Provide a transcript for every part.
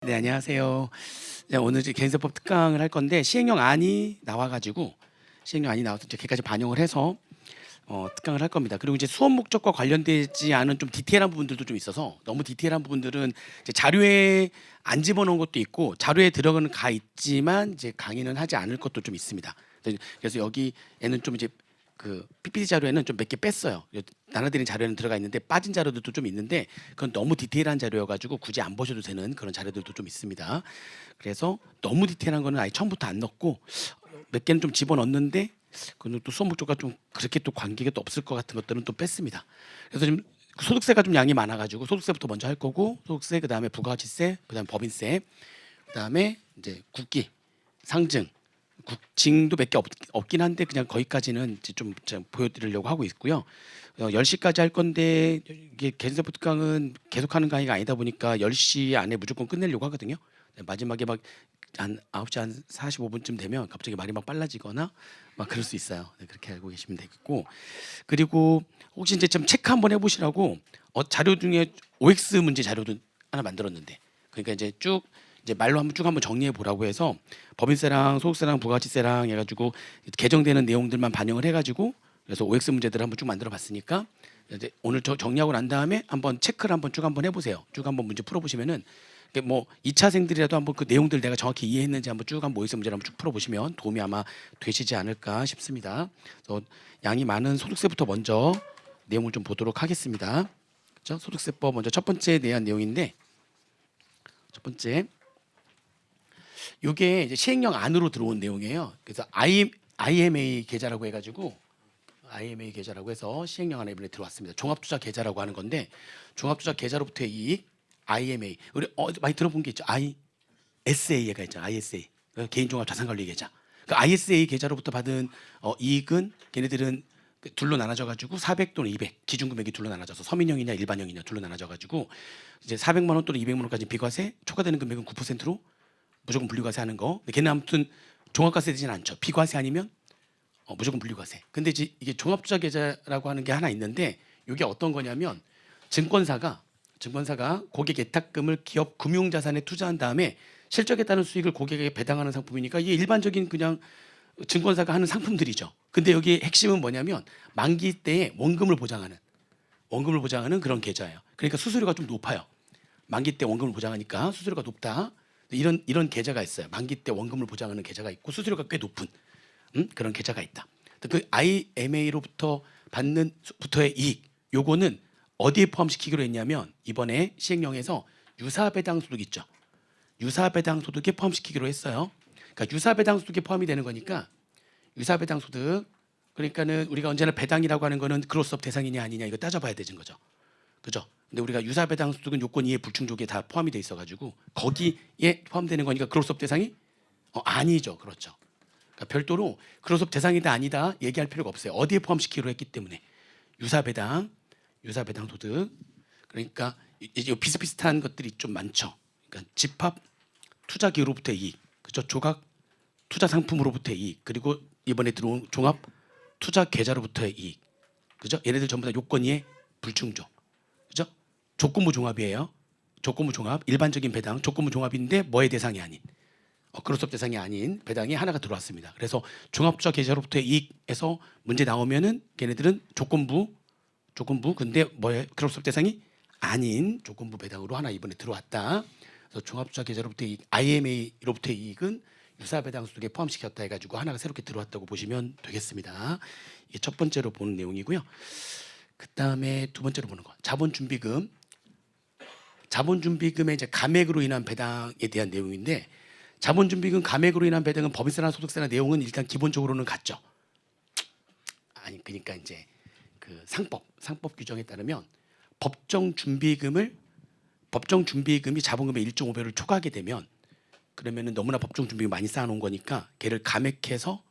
네, 안녕하세요. 네, 오늘 이제 개인사법 특강을 할 건데 시행령 안이 나와가지고 시행령 안이 나와서 이제 걔까지 반영을 해서 특강을 할 겁니다. 그리고 이제 수업 목적과 관련되지 않은 좀 디테일한 부분들도 좀 있어서 너무 디테일한 부분들은 이제 자료에 안 집어넣은 것도 있고 자료에 들어가는 가 있지만 이제 강의는 하지 않을 것도 좀 있습니다. 그래서 여기에는 좀 이제 그 PPT 자료에는 좀 몇 개 뺐어요. 나눠드린 자료에는 들어가 있는데 빠진 자료들도 좀 있는데 그건 너무 디테일한 자료여가지고 굳이 안 보셔도 되는 그런 자료들도 좀 있습니다. 그래서 너무 디테일한 거는 아예 처음부터 안 넣고 몇 개는 좀 집어넣는데 그건 또 수업 목적과 좀 그렇게 또 관계가 또 없을 것 같은 것들은 또 뺐습니다. 그래서 지금 소득세가 좀 양이 많아가지고 소득세부터 먼저 할 거고 소득세 그다음에 부가가치세 그다음에 법인세 그다음에 이제 국기 상증 국징도 몇 개 없긴 한데 그냥 거기까지는 이제 좀 보여드리려고 하고 있고요. 10시까지 할 건데 이게 개인사법 특강은 계속하는 강의가 아니다 보니까 10시 안에 무조건 끝내려고 하거든요. 마지막에 막 한 9시 한 45분쯤 되면 갑자기 말이 막 빨라지거나 막 그럴 수 있어요. 네, 그렇게 알고 계시면 되겠고 그리고 혹시 이제 좀 체크 한번 해보시라고 자료 중에 OX 문제 자료도 하나 만들었는데 그러니까 이제 쭉 이제 말로 한번 쭉 한번 정리해 보라고 해서 법인세랑 소득세랑 부가가치세랑 해가지고 개정되는 내용들만 반영을 해가지고 그래서 OX 문제들을 한번 쭉 만들어 봤으니까 이제 오늘 정리하고 난 다음에 한번 체크를 한번 쭉 한번 해보세요. 쭉 한번 문제 풀어보시면은 뭐 2차생들이라도 한번 그 내용들 내가 정확히 이해했는지 한번 쭉 한번 OX 문제를 한번 쭉 풀어보시면 도움이 아마 되시지 않을까 싶습니다. 그래서 양이 많은 소득세부터 먼저 내용을 좀 보도록 하겠습니다. 그렇죠? 소득세법 먼저 첫 번째 대한 내용인데 첫 번째 이게 이제 시행령 안으로 들어온 내용이에요. 그래서 IMA 계좌라고 해가지고 IMA 계좌라고 해서 시행령 안에 이번에 들어왔습니다. 종합투자 계좌라고 하는 건데 종합투자 계좌로부터의 이익 IMA 우리 많이 들어본 게 있죠. ISA가 있죠. ISA 개인종합자산관리 계좌. 그 ISA 계좌로부터 받은 이익은 걔네들은 둘로 나눠져 가지고 400 또는 200 기준 금액이 둘로 나눠져서 서민형이냐 일반형이냐 둘로 나눠져 가지고 이제 400만 원 또는 200만 원까지 비과세 초과되는 금액은 9%로 무조건 분류과세 하는 거. 근데 걔는 아무튼 종합과세 되지는 않죠. 비과세 아니면 무조건 분류과세. 근데 이게 종합투자 계좌라고 하는 게 하나 있는데 이게 어떤 거냐면 증권사가 고객 예탁금을 기업 금융자산에 투자한 다음에 실적에 따른 수익을 고객에게 배당하는 상품이니까 이게 일반적인 그냥 증권사가 하는 상품들이죠. 근데 여기 핵심은 뭐냐면 만기 때에 원금을 보장하는 그런 계좌예요. 그러니까 수수료가 좀 높아요. 만기 때 원금을 보장하니까 수수료가 높다. 이런 계좌가 있어요. 만기 때 원금을 보장하는 계좌가 있고 수수료가 꽤 높은 그런 계좌가 있다. 그 IMA로부터 받는 부터의 이익 요거는 어디에 포함시키기로 했냐면 이번에 시행령에서 유사배당 소득 있죠. 유사배당 소득에 포함시키기로 했어요. 그러니까 유사배당 소득에 포함이 되는 거니까 유사배당 소득 그러니까는 우리가 언제나 배당이라고 하는 거는 그로스업 대상이냐 아니냐 이거 따져봐야 되는 거죠. 그죠? 근데 우리가 유사배당 소득은 요건 이해 불충족에 다 포함이 돼 있어가지고 거기에 포함되는 거니까 그로스업 대상이 아니죠. 그렇죠. 그러니까 별도로 그로스업 대상이다 아니다 얘기할 필요가 없어요. 어디에 포함시키기로 했기 때문에 유사배당 소득 그러니까 이제 비슷비슷한 것들이 좀 많죠. 그러니까 집합 투자 기회로부터의 이익, 그죠? 조각 투자 상품으로부터의 이익, 그리고 이번에 들어온 종합 투자 계좌로부터의 이익, 그죠? 얘네들 전부 다 요건 이해 불충족, 그죠? 조건부 종합이에요. 조건부 종합, 일반적인 배당, 조건부 종합인데 뭐의 대상이 아닌, 그로스업 대상이 아닌 배당이 하나가 들어왔습니다. 그래서 종합투자 계좌로부터의 이익에서 문제 나오면은 걔네들은 조건부 근데 뭐의 그로스업 대상이 아닌 조건부 배당으로 하나 이번에 들어왔다. 그래서 종합투자 계좌로부터의 이익, IMA로부터의 이익은 유사배당 소득에 포함시켰다 해가지고 하나가 새롭게 들어왔다고 보시면 되겠습니다. 이게 첫 번째로 보는 내용이고요. 그 다음에 두 번째로 보는 거 자본준비금. 자본준비금의 이제 감액으로 인한 배당에 대한 내용인데 자본준비금 감액으로 인한 배당은 법인세나 소득세나 내용은 일단 기본적으로는 같죠. 아니 그러니까 이제 그 상법 규정에 따르면 법정 준비금이 자본금의 1.5배를 초과하게 되면 그러면은 너무나 법정 준비금 많이 쌓아놓은 거니까 걔를 감액해서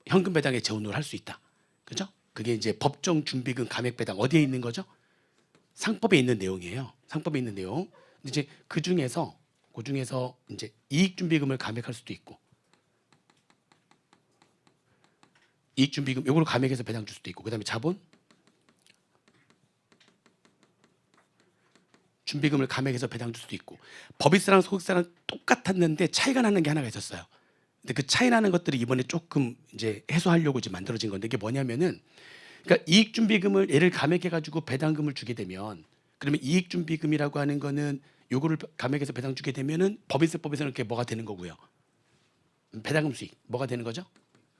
현금 배당에 재원을 할 수 있다. 그죠? 그게 이제 법정 준비금 감액 배당 어디에 있는 거죠? 상법에 있는 내용이에요. 상법에 있는 내용. 근데 이제 그 중에서 이제 이익 준비금을 감액할 수도 있고 이익 준비금 요거를 감액해서 배당 줄 수도 있고 그다음에 자본 준비금을 감액해서 배당 줄 수도 있고 법인세랑 소득세랑 똑같았는데 차이가 나는 게 하나가 있었어요. 근데 그 차이 나는 것들이 이번에 조금 이제 해소하려고 이제 만들어진 건데 이게 뭐냐면은 그러니까 이익준비금을 얘를 감액해 가지고 배당금을 주게 되면 그러면 이익준비금이라고 하는 거는 요거를 감액해서 배당 주게 되면은 법인세법에서는 그게 뭐가 되는 거고요. 배당금 수익 뭐가 되는 거죠?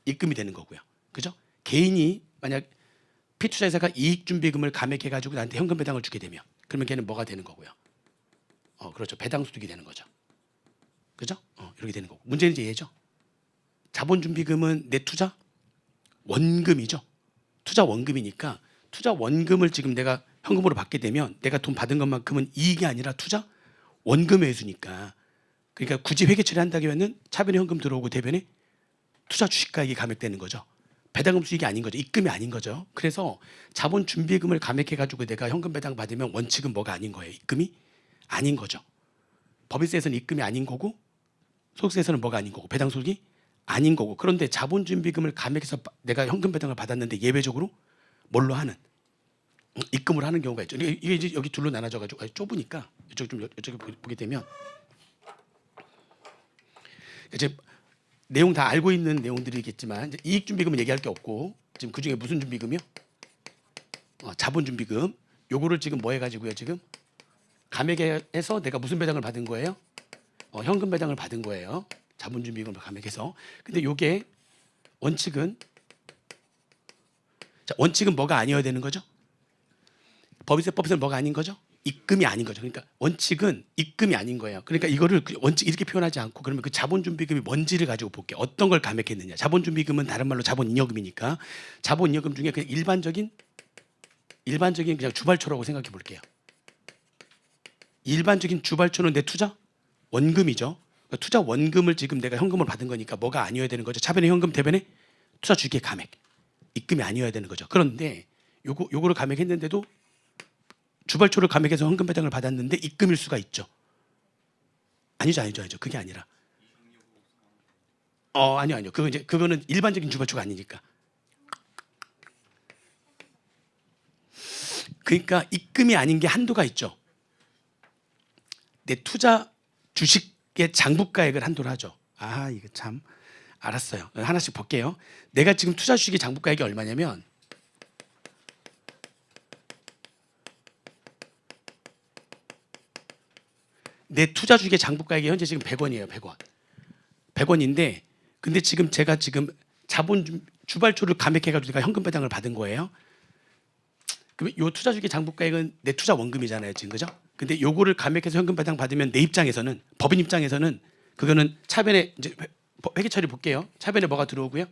입금이 되는 거고요. 그죠? 개인이 만약 피투자회사가 이익준비금을 감액해 가지고 나한테 현금 배당을 주게 되면 그러면 걔는 뭐가 되는 거고요. 그렇죠. 배당 소득이 되는 거죠. 그죠? 이렇게 되는 거고. 문제는 이제 얘죠. 자본준비금은 내 투자 원금이죠. 투자 원금이니까 투자 원금을 지금 내가 현금으로 받게 되면 내가 돈 받은 것만큼은 이익이 아니라 투자 원금의 회수니까 그러니까 굳이 회계 처리한다면은 차변에 현금 들어오고 대변에 투자 주식가액이 감액되는 거죠. 배당금 수익이 아닌 거죠. 입금이 아닌 거죠. 그래서 자본 준비금을 감액해 가지고 내가 현금 배당 받으면 원칙은 뭐가 아닌 거예요. 입금이 아닌 거죠. 법인세에서는 입금이 아닌 거고 소득세에서는 뭐가 아닌 거고 배당 소득이 아닌 거고 그런데 자본 준비금을 감액해서 내가 현금 배당을 받았는데 예외적으로 뭘로 하는 입금을 하는 경우가 있죠. 이게 이제 여기 둘로 나눠져 가지고 좁으니까 이쪽에 보게 되면 이제 내용 다 알고 있는 내용들이겠지만 이제 이익준비금은 얘기할 게 없고 지금 그 중에 무슨 준비금이요? 자본준비금. 요거를 지금 뭐 해가지고요 지금 감액해서 내가 무슨 배당을 받은 거예요? 현금 배당을 받은 거예요. 자본준비금을 감액해서. 근데 요게 원칙은 자, 원칙은 뭐가 아니어야 되는 거죠? 법인세법에서는 뭐가 아닌 거죠? 입금이 아닌 거죠. 그러니까 원칙은 입금이 아닌 거예요. 그러니까 이거를 원칙 이렇게 표현하지 않고 그러면 그 자본준비금이 뭔지를 가지고 볼게요. 어떤 걸 감액했느냐. 자본준비금은 다른 말로 자본잉여금이니까 자본잉여금 중에 그냥 일반적인 그냥 주발초라고 생각해 볼게요. 일반적인 주발초는 내 투자 원금이죠. 그러니까 투자 원금을 지금 내가 현금을 받은 거니까 뭐가 아니어야 되는 거죠. 차변에 현금 대변에 투자 주기의 감액 입금이 아니어야 되는 거죠. 그런데 요거를 감액했는데도 주발초를 감액해서 현금 배당을 받았는데 입금일 수가 있죠. 아니죠. 그게 아니라. 아니요. 그거는 일반적인 주발초가 아니니까. 그러니까 입금이 아닌 게 한도가 있죠. 내 투자 주식의 장부가액을 한도로 하죠. 이거 참 알았어요. 하나씩 볼게요. 내가 지금 투자 주식의 장부가액이 얼마냐면 내 투자 주식의 장부가액이 현재 지금 100원이에요. 100원인데 근데 지금 제가 지금 자본 주발초를 감액해가지고 내가 현금 배당을 받은 거예요. 그럼 요 투자 주식의 장부가액은 내 투자 원금이잖아요. 지금 그죠? 근데 요거를 감액해서 현금 배당 받으면 내 입장에서는 법인 입장에서는 그거는 차변에 이제 회계 처리 볼게요. 차변에 뭐가 들어오고요?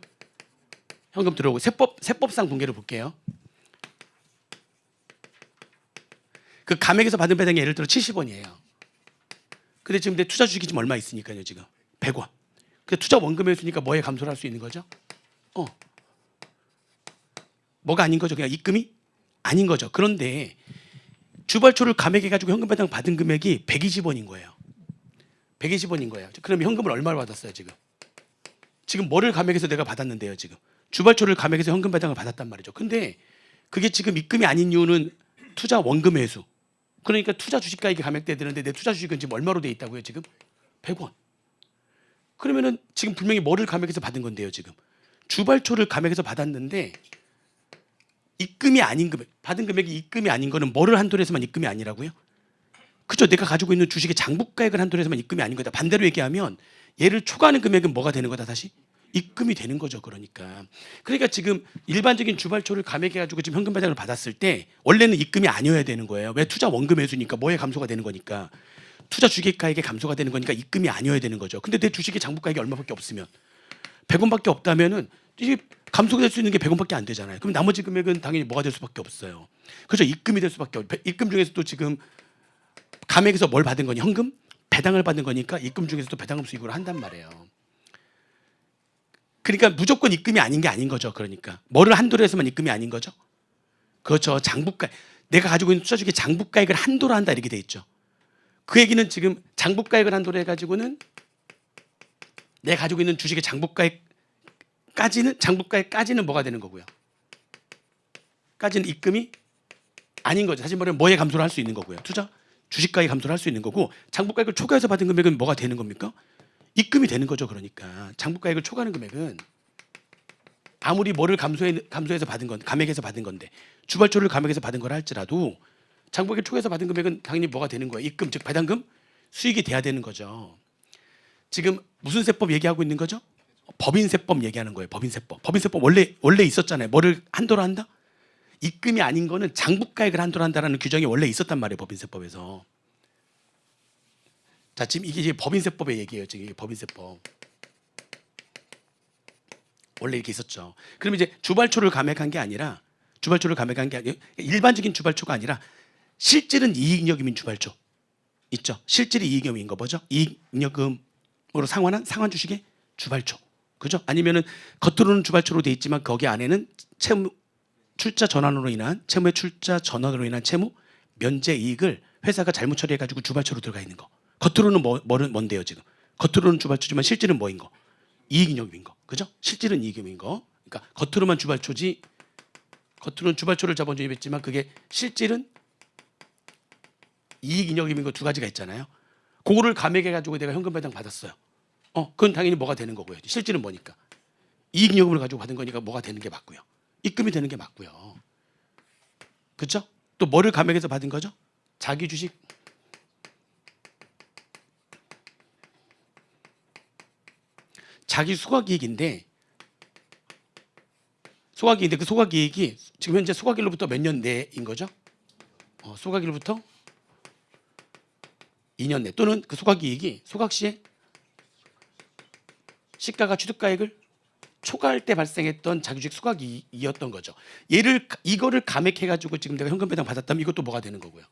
현금 들어오고 세법상 분계를 볼게요. 그 감액해서 받은 배당이 예를 들어 70원이에요. 근데 지금 내 투자 주식이 지금 얼마 있으니까요, 지금 100원. 그 투자 원금에 있으니까 뭐에 감소를 할 수 있는 거죠? 뭐가 아닌 거죠? 그냥 입금이 아닌 거죠. 그런데 주발초를 감액해가지고 현금 배당 받은 금액이 120원인 거예요. 120원인 거예요. 그럼 현금을 얼마를 받았어요, 지금? 지금 뭐를 감액해서 내가 받았는데요, 지금? 주발초를 감액해서 현금 배당을 받았단 말이죠. 근데 그게 지금 입금이 아닌 이유는 투자 원금 회수. 그러니까 투자 주식가액이 감액돼야 되는데 내 투자 주식은 지금 얼마로 돼 있다고요? 지금 100원. 그러면은 지금 분명히 뭐를 감액해서 받은 건데요, 지금 주발초를 감액해서 받았는데 입금이 아닌 금액, 받은 금액이 입금이 아닌 거는 뭐를 한도로 해서만 입금이 아니라고요? 그죠? 내가 가지고 있는 주식의 장부가액을 한도로 해서만 입금이 아닌 거다. 반대로 얘기하면 얘를 초과하는 금액은 뭐가 되는 거다 다시? 입금이 되는 거죠. 그러니까 지금 일반적인 주발초를 감액해가지고 지금 현금 배당을 받았을 때 원래는 입금이 아니어야 되는 거예요. 왜? 투자 원금 회수니까 뭐에 감소가 되는 거니까 투자 주식가액에 감소가 되는 거니까 입금이 아니어야 되는 거죠. 근데 내 주식의 장부가액이 얼마밖에 없으면 100원밖에 없다면은 이게 감소가 될 수 있는 게 100원밖에 안 되잖아요. 그럼 나머지 금액은 당연히 뭐가 될 수밖에 없어요. 그렇죠. 입금이 될 수밖에 없어요. 입금 중에서도 지금 감액에서 뭘 받은 거니? 현금? 배당을 받는 거니까 입금 중에서도 배당금 수익으로 한단 말이에요. 그러니까 무조건 입금이 아닌 게 아닌 거죠. 그러니까 뭐를 한도로 해서만 입금이 아닌 거죠. 그렇죠. 장부가액. 내가 가지고 있는 투자 주식의 장부가액을 한도로 한다 이렇게 돼 있죠. 그 얘기는 지금 장부가액을 한도로 해가지고는 내가 가지고 있는 주식의 장부가액까지는 뭐가 되는 거고요. 까지는 입금이 아닌 거죠. 사실 말하면 뭐에 감소를 할 수 있는 거고요. 투자 주식가액 감소를 할 수 있는 거고 장부가액을 초과해서 받은 금액은 뭐가 되는 겁니까? 입금이 되는 거죠. 그러니까 장부가액을 초과하는 금액은 아무리 뭐를 감소해서 받은 건 감액해서 받은 건데 주발초를 감액해서 받은 거라 할지라도 장부가액을 초과해서 받은 금액은 당연히 뭐가 되는 거예요. 입금 즉 배당금 수익이 돼야 되는 거죠. 지금 무슨 세법 얘기하고 있는 거죠? 법인세법 얘기하는 거예요. 법인세법. 법인세법 원래 있었잖아요. 뭐를 한도로 한다? 입금이 아닌 거는 장부가액을 한도로 한다라는 규정이 원래 있었단 말이에요. 법인세법에서. 자, 지금 이게 법인세법의 얘기예요. 지금 이게 법인세법. 원래 이렇게 있었죠. 그럼 이제 주발초를 감액한 게 아니라 일반적인 주발초가 아니라 실질은 이익잉여금인 주발초 있죠. 실질이 이익잉여금인 거 뭐죠? 이익잉여금으로 상환한 상환주식의 주발초. 그죠? 아니면은 겉으로는 주발초로 돼 있지만 거기 안에는 채무 출자 전환으로 인한 채무의 출자 전환으로 인한 채무 면제 이익을 회사가 잘못 처리해 가지고 주발초로 들어가 있는 거. 겉으로는 뭔데요, 지금? 겉으로는 주발초지만 실질은 뭐인 거? 이익잉여금인 거. 그죠? 실질은 이익잉여금인 거. 그러니까 겉으로만 주발초지 겉으로는 주발초를 자본주의했지만 그게 실질은 이익잉여금인 거 두 가지가 있잖아요. 그거를 감액해 가지고 내가 현금 배당 받았어요. 그건 당연히 뭐가 되는 거고요. 실질은 뭐니까? 이익잉여금을 가지고 받은 거니까 뭐가 되는 게 맞고요. 입금이 되는 게 맞고요. 그렇죠? 또 뭐를 감액해서 받은 거죠? 자기 주식 자기 수익인데 그 소각이익이 지금 현재 소각일로부터 몇 년 내인 거죠? 소각일로부터 2년 내 또는 그 소각이익이 소각시에 시가가 취득가액을 초과할 때 발생했던 자기주식 소각이익이었던 거죠. 이거를 감액해 가지고 지금 내가 현금 배당 받았다면 이것도 뭐가 되는 거고요.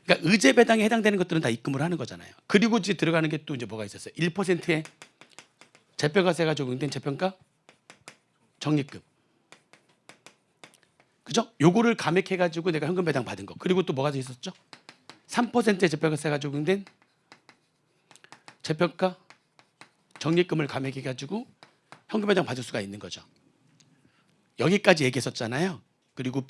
그러니까 의제 배당에 해당되는 것들은 다 입금을 하는 거잖아요. 그리고 이제 들어가는 게 또 이제 뭐가 있었어요? 1%의 재평가세가 적용된 재평가 적립금. 그죠? 요거를 감액해 가지고 내가 현금 배당 받은 거. 그리고 또 뭐가 더 있었죠? 3%의 재평가세가 적용된 재평가 적립금을 감액해 가지고 현금 배당 받을 수가 있는 거죠. 여기까지 얘기했었잖아요. 그리고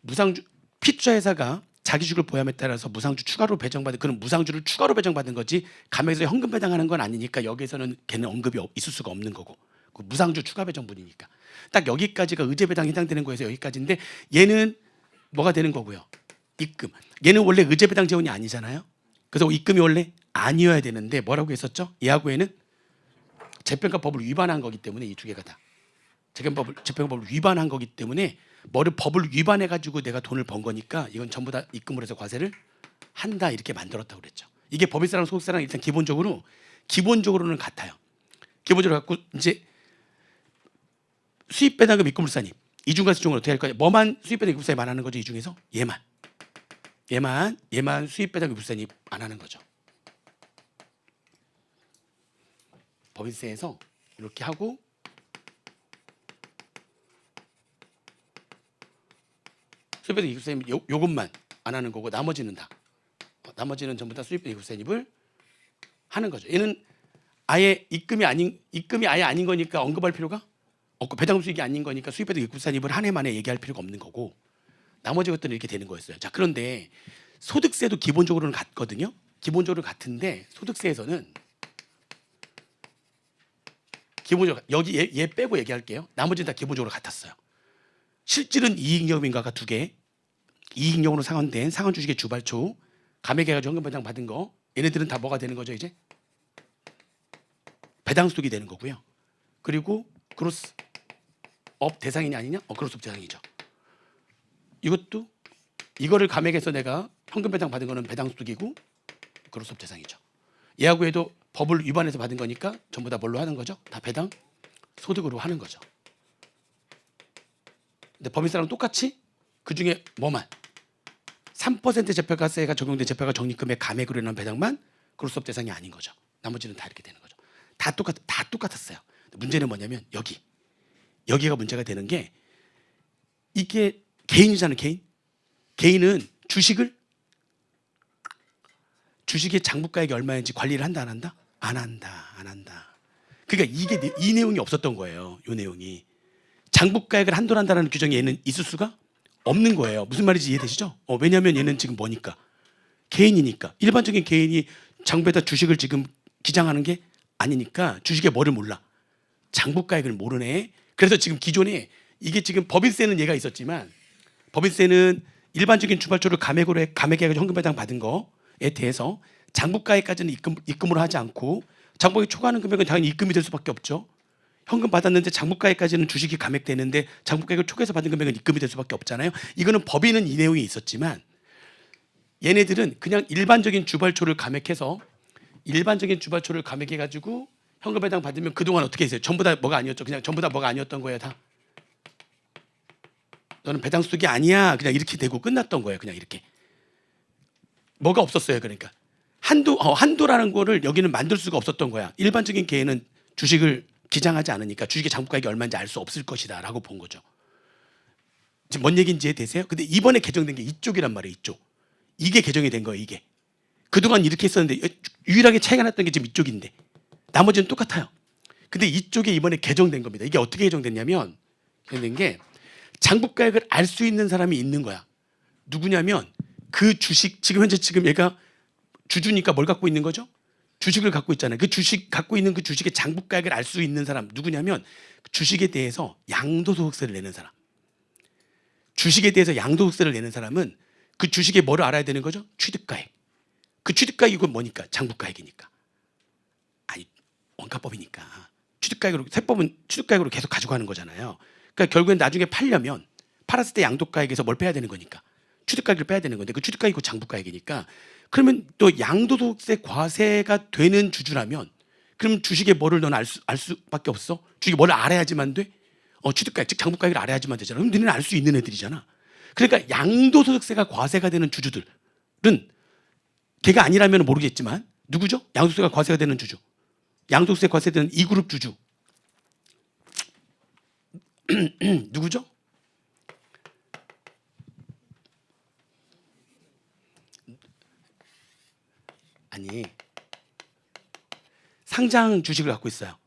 무상주 피투자 회사가 자기 주식을 보유함에 따라서 무상주 추가로 배정받은 그런 무상주를 추가로 배정받은 거지 감액해서 현금 배당하는 건 아니니까 여기에서는 걔는 언급이 있을 수가 없는 거고 그 무상주 추가 배정분이니까 딱 여기까지가 의제 배당에 해당되는 거에서 여기까지인데 얘는 뭐가 되는 거고요. 입금. 얘는 원래 의제 배당 재원이 아니잖아요. 그래서 입금이 원래 아니어야 되는데 뭐라고 했었죠? 얘하고에는 재평가법을 위반한 거기 때문에 이 두 개가 다 재평가법을 위반한 거기 때문에 법을 위반해 가지고 내가 돈을 번 거니까 이건 전부 다 입금을 해서 과세를 한다 이렇게 만들었다고 그랬죠. 이게 법인세랑 소득세랑 일단 기본적으로는 같아요. 기본적으로 갖고 이제 수입 배당금 입금불산입 이중과세 중은 어떻게 할까요? 뭐만 수입 배당 입금불산입 안 하는 거죠? 이 중에서 얘만 수입 배당 입금불산입 안 하는 거죠. 법인세에서 이렇게 하고 수입배당 입금세입 요것만 안 하는 거고 나머지는 전부 다 수입배당 입금세입을 하는 거죠. 얘는 아예 입금이 아예 아닌 거니까 언급할 필요가 없고 배당금 수익이 아닌 거니까 수입배당 입금세입을 한 해 만에 얘기할 필요가 없는 거고 나머지 것들은 이렇게 되는 거였어요. 자, 그런데 소득세도 기본적으로는 같거든요. 기본적으로 같은데 소득세에서는 기본적으로 여기 얘 빼고 얘기할게요. 나머지는 다 기본적으로 같았어요. 실질은 이익잉여금인가가 두 개, 이익잉여금으로 상환된 상환주식의 주발초, 감액해가지고 현금 배당 받은 거, 얘네들은 다 뭐가 되는 거죠 이제? 배당소득이 되는 거고요. 그리고 그로스업 대상이냐 아니냐? 그로스업 대상이죠. 이거를 감액해서 내가 현금 배당 받은 거는 배당소득이고 그로스업 대상이죠. 얘하고 해도 법을 위반해서 받은 거니까 전부 다 뭘로 하는 거죠? 다 배당 소득으로 하는 거죠. 근데 법인세랑 똑같이 그중에 뭐만 3% 재평가세가 적용된 재평가 적립금의 감액으로 인한 배당만 그로스업 대상이 아닌 거죠. 나머지는 다 이렇게 되는 거죠. 다 똑같았어요. 문제는 뭐냐면 여기가 문제가 되는 게 이게 개인이잖아요. 개인은 주식의 장부가액이 얼마인지 관리를 한다 안 한다? 안 한다. 그러니까 이게 이 내용이 없었던 거예요. 이 내용이 장부가액을 한도로 한다는 규정이 얘는 있을 수가 없는 거예요. 무슨 말인지 이해되시죠? 왜냐하면 얘는 지금 뭐니까 개인이니까. 일반적인 개인이 장부에다 주식을 지금 기장하는 게 아니니까 주식의 뭐를 몰라. 장부가액을 모르네. 그래서 지금 기존에 이게 지금 법인세는 얘가 있었지만 법인세는 일반적인 주발초를 감액으로 감액해가지고 현금 배당 받은 거에 대해서 장부가액까지는 입금으로 하지 않고 장부가액 초과하는 금액은 당연히 입금이 될 수밖에 없죠. 현금 받았는데 장부가액까지는 주식이 감액되는데 장부가액을 초과해서 받은 금액은 입금이 될 수밖에 없잖아요. 이거는 법인은 이 내용이 있었지만 얘네들은 그냥 일반적인 주발초를 감액해서 일반적인 주발초를 감액해가지고 현금 배당 받으면 그동안 어떻게 했어요? 전부 다 뭐가 아니었죠. 그냥 전부 다 뭐가 아니었던 거예요. 다. 너는 배당 소득이 아니야. 그냥 이렇게 되고 끝났던 거예요. 그냥 이렇게. 뭐가 없었어요. 그러니까 한도라는 거를 여기는 만들 수가 없었던 거야. 일반적인 개인은 주식을 기장하지 않으니까 주식의 장부가액이 얼마인지 알 수 없을 것이다 라고 본 거죠. 지금 뭔 얘기인지 이해되세요? 근데 이번에 개정된 게 이쪽이란 말이에요. 이쪽. 이게 개정이 된 거예요. 이게. 그동안 이렇게 했었는데 유일하게 차이가 났던 게 지금 이쪽인데 나머지는 똑같아요. 근데 이쪽에 이번에 개정된 겁니다. 이게 어떻게 개정됐냐면 개정된 게 장부가액을 알 수 있는 사람이 있는 거야. 누구냐면 그 주식 지금 현재 지금 얘가 주주니까 뭘 갖고 있는 거죠? 주식을 갖고 있잖아요. 그 주식 갖고 있는 그 주식의 장부가액을 알 수 있는 사람 누구냐면 주식에 대해서 양도소득세를 내는 사람. 주식에 대해서 양도소득세를 내는 사람은 그 주식에 뭐를 알아야 되는 거죠? 취득가액. 그 취득가액이 그건 뭐니까? 장부가액이니까. 아니 원가법이니까. 취득가액으로 세법은 취득가액으로 계속 가져가는 거잖아요. 그러니까 결국엔 나중에 팔려면 팔았을 때 양도가액에서 뭘 빼야 되는 거니까. 취득가액을 빼야 되는 건데 그 취득가액이 그 장부가액이니까 그러면 또 양도소득세 과세가 되는 주주라면 그럼 주식에 뭐를 넌 알 수밖에 없어? 주식에 뭐를 알아야지만 돼? 취득가액 즉 장부가액을 알아야지만 되잖아. 그럼 너네는 알 수 있는 애들이잖아. 그러니까 양도소득세가 과세가 되는 주주들은 걔가 아니라면 모르겠지만 누구죠? 양도소득세가 과세가 되는 주주. 양도소득세 과세되는 2그룹 주주. 누구죠? 아니 상장 주식을 갖고 있어요.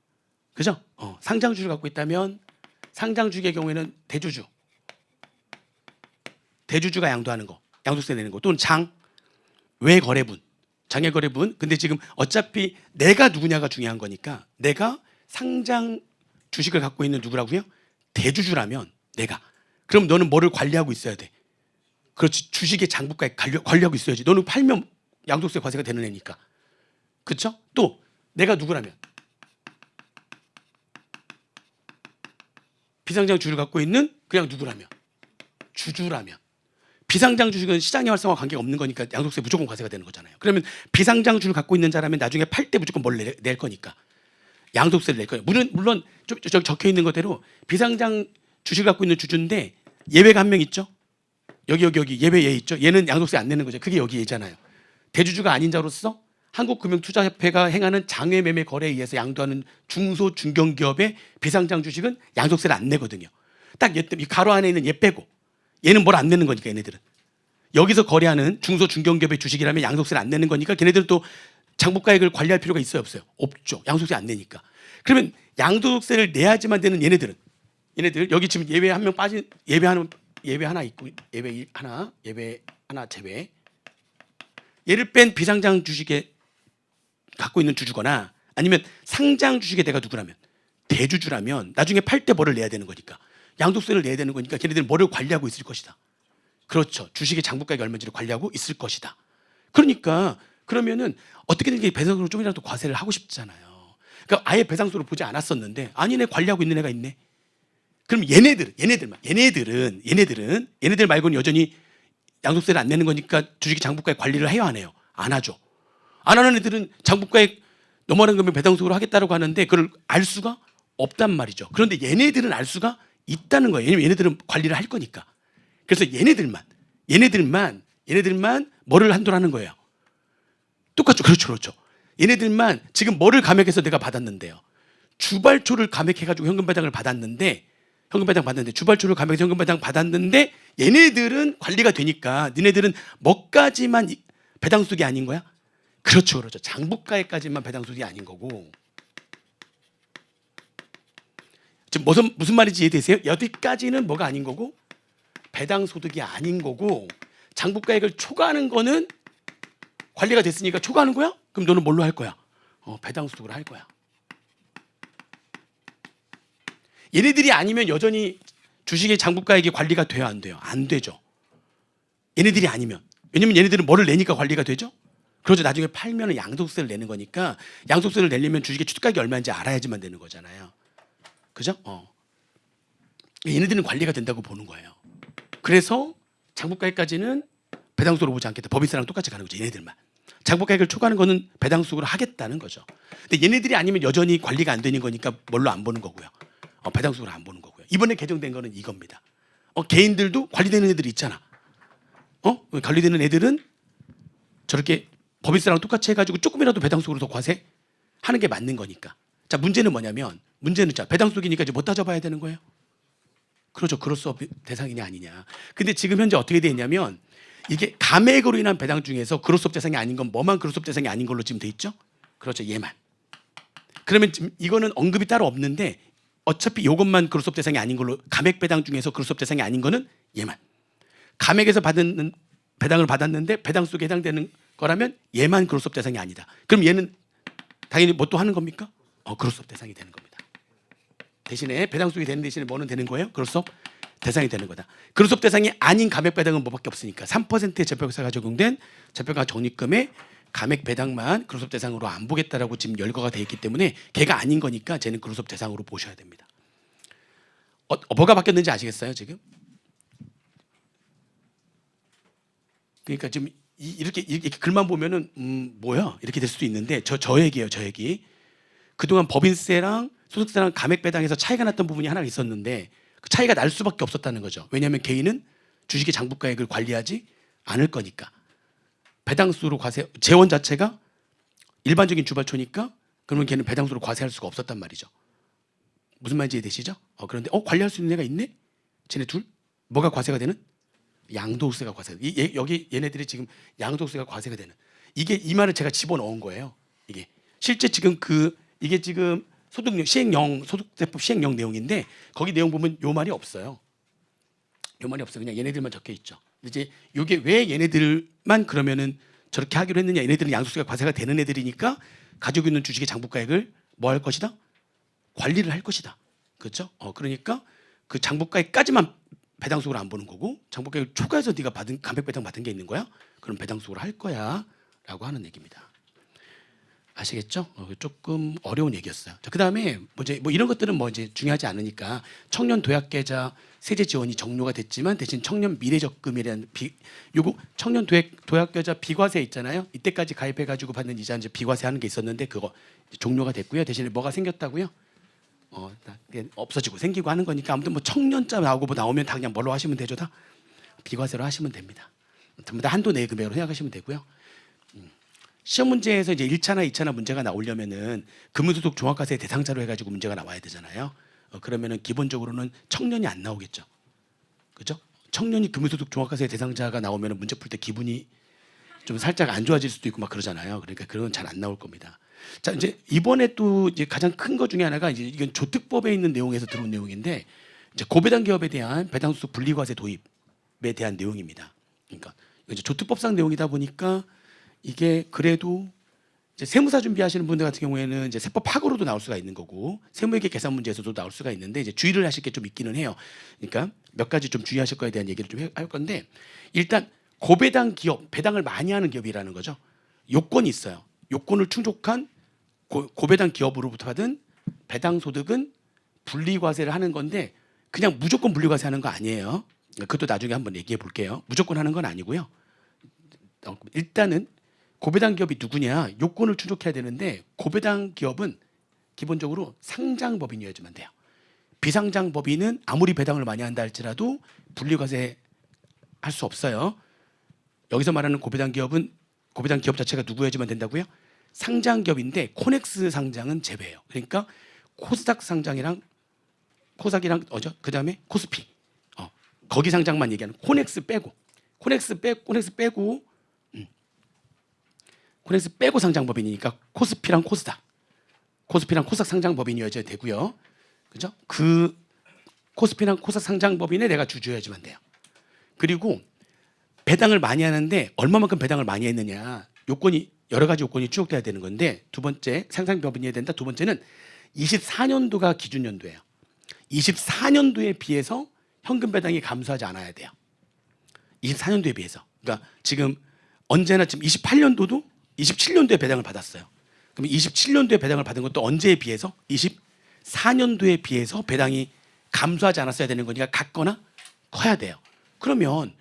그죠? 상장 주식을 갖고 있다면 상장 주식의 경우에는 대주주가 양도하는 거, 양도세 내는 거 또는 외거래분, 장외 거래분. 근데 지금 어차피 내가 누구냐가 중요한 거니까 내가 상장 주식을 갖고 있는 누구라고요? 대주주라면 내가. 그럼 너는 뭐를 관리하고 있어야 돼? 그렇지. 주식의 장부가액 관리하고 있어야지. 너는 팔면 양도세 과세가 되는 애니까. 그렇죠? 또 내가 누구라면 비상장 주식을 갖고 있는 그냥 누구라면 주주라면 비상장 주식은 시장의 활성화 관계가 없는 거니까 양도세 무조건 과세가 되는 거잖아요. 그러면 비상장 주식을 갖고 있는 사람은 나중에 팔 때 무조건 뭘 낼 거니까 양도세를 낼 거예요. 물론 저기 적혀 있는 것대로 비상장 주식을 갖고 있는 주주인데 예외가 한 명 있죠. 여기 예외 얘 있죠. 얘는 양도세 안 내는 거죠. 그게 여기 얘잖아요. 대주주가 아닌 자로서 한국금융투자협회가 행하는 장외 매매 거래에 의해서 양도하는 중소 중견기업의 비상장 주식은 양도세를 안 내거든요. 딱 이 가로 안에 있는 얘 빼고 얘는 뭘 안 내는 거니까 얘네들은 여기서 거래하는 중소 중견기업의 주식이라면 양도세를 안 내는 거니까 걔네들은 또 장부가액을 관리할 필요가 있어요 없어요? 없죠. 양도세 안 내니까. 그러면 양도세를 내야지만 되는 얘네들 여기 지금 예외 한 명 빠진 예외 하나 있고 예외 하나 제외. 얘를 뺀 비상장 주식에 갖고 있는 주주거나 아니면 상장 주식에 내가 누구라면 대주주라면 나중에 팔 때 뭐를 내야 되는 거니까 양도세를 내야 되는 거니까 걔네들은 뭐를 관리하고 있을 것이다. 그렇죠. 주식의 장부가액이 얼마인지를 관리하고 있을 것이다. 그러니까 그러면은 어떻게든 배상소로 좀이라도 과세를 하고 싶잖아요. 그러니까 아예 배상소로 보지 않았었는데 아니네 관리하고 있는 애가 있네. 그럼 얘네들 말고는 여전히 양도세를 안 내는 거니까 주식의 장부가액 관리를 해요 안 해요? 안 하죠. 안 하는 애들은 장부가액 넘어가는 금액 배당소로 하겠다고 하는데 그걸 알 수가 없단 말이죠. 그런데 얘네들은 알 수가 있다는 거예요. 왜냐면 얘네들은 관리를 할 거니까. 그래서 얘네들만 뭐를 한도로 하는 거예요. 똑같죠. 그렇죠. 얘네들만 지금 뭐를 감액해서 내가 받았는데요. 주발초를 감액해가지고 현금 배당을 받았는데 주발초를 감액해서 현금 배당 받았는데 얘네들은 관리가 되니까 니네들은 뭐까지만 배당소득이 아닌 거야? 그렇죠. 장부가액까지만 배당소득이 아닌 거고. 지금 무슨 말인지 이해되세요? 여기까지는 뭐가 아닌 거고 배당소득이 아닌 거고 장부가액을 초과하는 거는 관리가 됐으니까 초과하는 거야? 그럼 너는 뭘로 할 거야? 배당 소득으로 할 거야. 얘네들이 아니면 여전히 주식의 장부가액이 관리가 돼요, 안 돼요? 안 되죠. 얘네들이 아니면. 왜냐면 얘네들은 뭐를 내니까 관리가 되죠? 그러죠. 나중에 팔면 양도세를 내는 거니까 양도세를 내려면 주식의 추가액이 얼마인지 알아야지만 되는 거잖아요. 그죠? 얘네들은 관리가 된다고 보는 거예요. 그래서 장부가액까지는 배당수로 보지 않겠다. 법인세랑 똑같이 가는 거죠. 얘네들만. 장부가액을 초과하는 거는 배당수로 하겠다는 거죠. 근데 얘네들이 아니면 여전히 관리가 안 되는 거니까 뭘로 안 보는 거고요. 배당수로 안 보는 거고요. 이번에 개정된 거는 이겁니다. 개인들도 관리되는 애들이 있잖아. 관리되는 애들은 저렇게 법인세랑 똑같이 해가지고 조금이라도 배당수로 더 과세하는 게 맞는 거니까. 자, 문제는 뭐냐면 자 배당수이니까 이제 뭐 따져봐야 되는 거예요? 그렇죠. 그로서 대상이냐 아니냐. 근데 지금 현재 어떻게 돼 있냐면 이게 감액으로 인한 배당 중에서 그로스업 대상이 아닌 건 뭐만 그로스업 대상이 아닌 걸로 지금 돼 있죠? 그렇죠. 얘만. 그러면 지금 이거는 언급이 따로 없는데 어차피 이것만 그로스업 대상이 아닌 걸로 감액 배당 중에서 그로스업 대상이 아닌 거는 얘만. 감액에서 받은 배당을 받았는데 배당 속에 해당되는 거라면 얘만 그로스업 대상이 아니다. 그럼 얘는 당연히 뭐 또 하는 겁니까? 그로스업 대상이 되는 겁니다. 대신에 배당 속이 되는 대신에 뭐는 되는 거예요? 그로스업 대상이 되는 거다. 그로스업 대상이 아닌 감액 배당은 뭐밖에 없으니까 3%의 재평가세가 적용된 재평가 적립금의 감액 배당만 그로스업 대상으로 안 보겠다라고 지금 열거가 돼 있기 때문에 걔가 아닌 거니까 쟤는 그로스업 대상으로 보셔야 됩니다. 뭐가 바뀌었는지 아시겠어요 지금? 그러니까 지금 이렇게 글만 보면은 뭐야 이렇게 될 수도 있는데 저 얘기예요. 저 얘기. 그동안 법인세랑 소득세랑 감액 배당에서 차이가 났던 부분이 하나 있었는데 그 차이가 날 수밖에 없었다는 거죠. 왜냐하면 개인은 주식의 장부가액을 관리하지 않을 거니까. 배당수로 과세 재원 자체가 일반적인 주발초니까 그러면 걔는 배당수로 과세할 수가 없었단 말이죠. 무슨 말인지 이해되시죠? 그런데 관리할 수 있는 애가 있네? 쟤네 둘? 뭐가 과세가 되는? 양도세가 과세가 되는. 여기 얘네들이 지금 양도세가 과세가 되는. 이 말을 제가 집어넣은 거예요. 이게 실제 지금 이게 지금 소득세법 시행령 내용인데 거기 내용 보면 요 말이 없어요. 요 말이 없어요. 그냥 얘네들만 적혀 있죠. 이제 이게 왜 얘네들만 그러면은 저렇게 하기로 했느냐? 얘네들은 양도세가 과세가 되는 애들이니까 가지고 있는 주식의 장부가액을 뭐 할 것이다? 관리를 할 것이다. 그렇죠? 그러니까 그 장부가액까지만 배당속으로 안 보는 거고 장부가액을 초과해서 네가 받은 감액 배당 받은 게 있는 거야? 그럼 배당속으로 할 거야라고 하는 얘기입니다. 아시겠죠? 조금 어려운 얘기였어요. 자, 그다음에 뭐 이런 것들은 이제 중요하지 않으니까 청년 도약 계좌 세제 지원이 종료가 됐지만 대신 청년 미래적금이라는 요거 청년 도약 계좌 비과세 있잖아요. 이때까지 가입해 가지고 받는 이자 이제 비과세 하는 게 있었는데 그거 종료가 됐고요. 대신에 뭐가 생겼다고요? 없어지고 생기고 하는 거니까 아무튼 뭐 청년자 나오면 다 그냥 뭘로 하시면 되죠? 다 비과세로 하시면 됩니다. 전부 다 한도 내 금액으로 생각하시면 되고요. 시험 문제에서 이제 1차나 2차나 문제가 나오려면은 근무소득 종합과세 대상자로 해가지고 문제가 나와야 되잖아요. 그러면은 기본적으로는 청년이 안 나오겠죠. 그죠? 청년이 근무소득 종합과세 대상자가 나오면은 문제 풀 때 기분이 좀 살짝 안 좋아질 수도 있고 막 그러잖아요. 그러니까 그런 건 잘 안 나올 겁니다. 자, 이제 이번에 또 이제 가장 큰 것 중에 하나가 이제 이건 조특법에 있는 내용에서 들어온 내용인데 이제 고배당 기업에 대한 배당수수 분리과세 도입에 대한 내용입니다. 그러니까 이제 조특법상 내용이다 보니까 이게 그래도 이제 세무사 준비하시는 분들 같은 경우에는 이제 세법학으로도 나올 수가 있는 거고 세무회계 계산 문제에서도 나올 수가 있는데 이제 주의를 하실 게 좀 있기는 해요. 그러니까 몇 가지 좀 주의하실 거에 대한 얘기를 좀 할 건데 일단 고배당 기업, 배당을 많이 하는 기업이라는 거죠. 요건이 있어요. 요건을 충족한 고배당 기업으로부터 받은 배당 소득은 분리과세를 하는 건데 그냥 무조건 분리과세 하는 거 아니에요. 그것도 나중에 한번 얘기해 볼게요. 무조건 하는 건 아니고요. 일단은 고배당 기업이 누구냐? 요건을 충족해야 되는데 고배당 기업은 기본적으로 상장법인이어야지만 돼요. 비상장법인은 아무리 배당을 많이 한다 할지라도 분리과세 할 수 없어요. 여기서 말하는 고배당 기업은 고배당 기업 자체가 누구여야지만 된다고요? 상장기업인데 코넥스 상장은 제외해요. 그러니까 코스닥 상장이랑 코스닥이랑 그다음에 코스피 거기 상장만 얘기하는 코넥스 빼고 코넥스 빼고 상장법인이니까 코스피랑 코스닥 상장법인이어야 되고요. 그죠? 그 코스피랑 코스닥 상장법인에 내가 주주여야지만 돼요. 그리고 배당을 많이 하는데 얼마만큼 배당을 많이 했느냐 요건이 여러 가지 요건이 충족돼야 되는 건데 두 번째 상상 법인이어야 된다. 두 번째는 24년도가 기준 연도예요. 24년도에 비해서 현금 배당이 감소하지 않아야 돼요. 24년도에 비해서. 그러니까 지금 언제나 지금 28년도도 27년도에 배당을 받았어요. 그럼 27년도에 배당을 받은 것도 언제에 비해서 24년도에 비해서 배당이 감소하지 않았어야 되는 거니까 같거나 커야 돼요. 그러면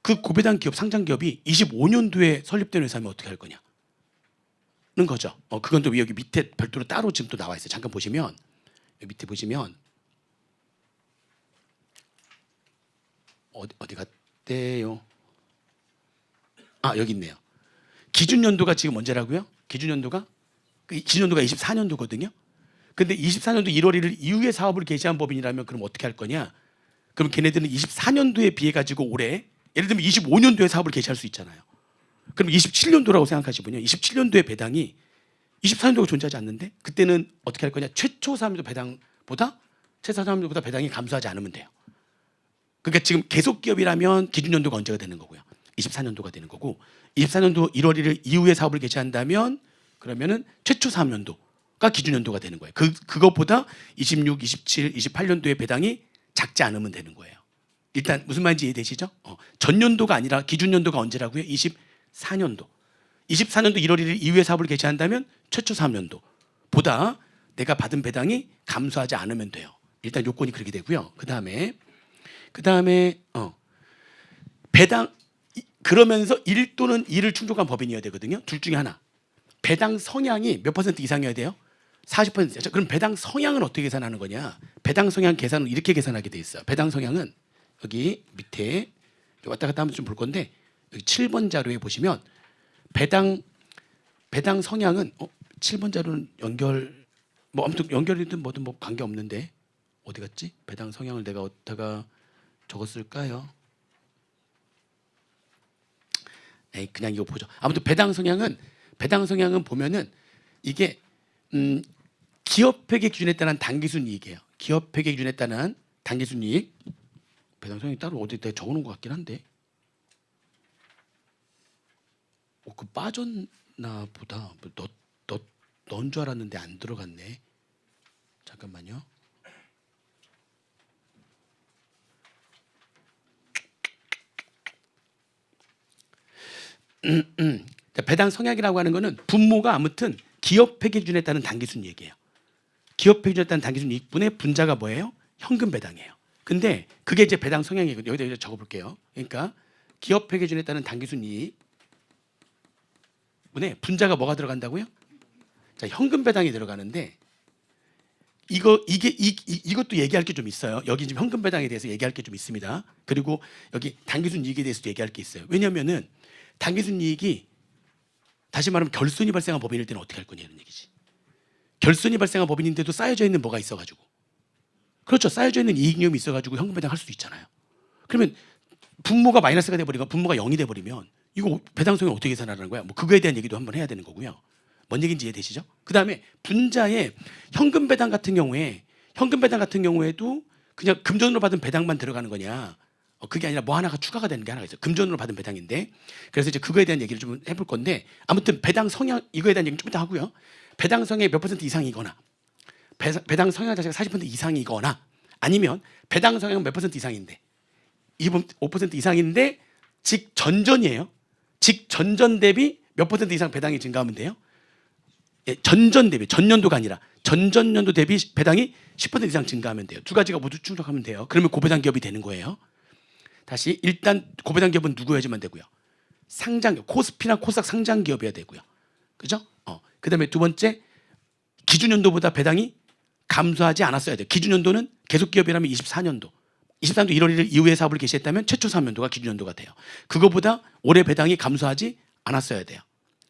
그 고배당 기업 상장 기업이 25년도에 설립된 회사면 어떻게 할 거냐는 거죠. 그건 또 여기 밑에 별도로 따로 지금 또 나와 있어요. 잠깐 보시면 여기 밑에 보시면 어디 갔대요? 여기 있네요. 기준 연도가 지금 언제라고요? 기준 연도가 24년도거든요. 근데 24년도 1월 1일 이후에 사업을 개시한 법인이라면 그럼 어떻게 할 거냐? 그럼 걔네들은 24년도에 비해 가지고 올해 예를 들면 25년도에 사업을 개시할 수 있잖아요. 그럼 27년도라고 생각하시면요. 27년도에 배당이 24년도가 존재하지 않는데 그때는 어떻게 할 거냐? 최초 사업도 배당보다 최소 사업보다 배당이 감소하지 않으면 돼요. 그러니까 지금 계속 기업이라면 기준 연도가 언제가 되는 거고요. 24년도가 되는 거고 24년도 1월 1일 이후에 사업을 개시한다면 그러면은 최초 사업연도가 기준 연도가 되는 거예요. 그것보다 26, 27, 28년도의 배당이 작지 않으면 되는 거예요. 일단 무슨 말인지 이해되시죠? 전년도가 아니라 기준 연도가 언제라고요? 24년도. 24년도 1월 1일 이후에 사업을 개시한다면 최초 사업연도보다 내가 받은 배당이 감소하지 않으면 돼요. 일단 요건이 그렇게 되고요. 그다음에 배당 그러면서 1 또는 2를 충족한 법인이어야 되거든요. 둘 중에 하나. 배당 성향이 몇 %, 이상이어야 돼요? 40%. 그럼 배당 성향은 어떻게 계산하는 거냐? 배당 성향 계산은 이렇게 계산하게 돼 있어요. 배당 성향은 여기 밑에 왔다 갔다 하면 좀 볼 건데 여기 7번 자료에 보시면 배당 성향은 7번 자료는 아무튼 연결이든 뭐든 뭐 관계 없는데 어디 갔지? 배당 성향을 내가 어디다가 적었을까요? 그냥 이거 보죠. 아무튼 배당 성향은 보면은 이게 기업회계 기준에 따른 당기순이익이에요. 기업회계 기준에 따른 당기순이익. 배당 성향이 따로 어디다 적어놓은 것 같긴 한데. 그 빠졌나 보다. 넣은 줄 알았는데 안 들어갔네. 잠깐만요. 배당 성향이라고 하는 거는 분모가 아무튼 기업회계 기준에 따른 당기순이익이에요. 기업회계 기준에 따른 당기순이익분의 분자가 뭐예요? 현금 배당이에요. 근데 그게 이제 배당 성향이거든요. 여기다 적어볼게요. 그러니까 기업회계 기준에 따른 당기순이익분의 분자가 뭐가 들어간다고요? 자, 현금 배당이 들어가는데 이것도 얘기할 게 좀 있어요. 여기 지금 현금 배당에 대해서 얘기할 게 좀 있습니다. 그리고 여기 당기순이익에 대해서도 얘기할 게 있어요. 왜냐하면은 당기순이익이 다시 말하면 결손이 발생한 법인일 때는 어떻게 할 거냐 이런 얘기지. 결손이 발생한 법인인데도 쌓여져 있는 뭐가 있어가지고 그렇죠. 쌓여져 있는 이익잉여금이 있어가지고 현금 배당 할 수도 있잖아요. 그러면 분모가 마이너스가 돼버리고 분모가 0이 돼버리면 이거 배당 성향 어떻게 계산하는 거야? 뭐 그거에 대한 얘기도 한번 해야 되는 거고요. 뭔 얘기인지 이해되시죠? 그 다음에 분자에 현금 배당 같은 경우에도 그냥 금전으로 받은 배당만 들어가는 거냐? 그게 아니라 뭐 하나가 추가가 되는 게 하나가 있어요. 금전으로 받은 배당인데 그래서 이제 그거에 대한 얘기를 좀 해볼 건데 아무튼 배당 성향 이거에 대한 얘기는 좀 이따 하고요. 배당 성향이 몇 % 이상이거나 배당 성향 자체가 40% 이상이거나 아니면 배당 성향은 몇 % 이상인데 5% 이상인데 직 전전이에요. 직 전전 대비 몇 % 이상 배당이 증가하면 돼요. 전전 대비 전년도가 아니라 전전년도 대비 배당이 10% 이상 증가하면 돼요. 두 가지가 모두 충족하면 돼요. 그러면 고배당 기업이 되는 거예요. 다시 일단 고배당 기업은 누구여야지만 되고요. 상장 코스피나 코스닥 상장 기업이어야 되고요. 그죠? 그다음에 두 번째 기준연도보다 배당이 감소하지 않았어야 돼요. 기준연도는 계속 기업이라면 24년도 1월 1일 이후에 사업을 개시했다면 최초 사업연도가 기준연도가 돼요. 그거보다 올해 배당이 감소하지 않았어야 돼요.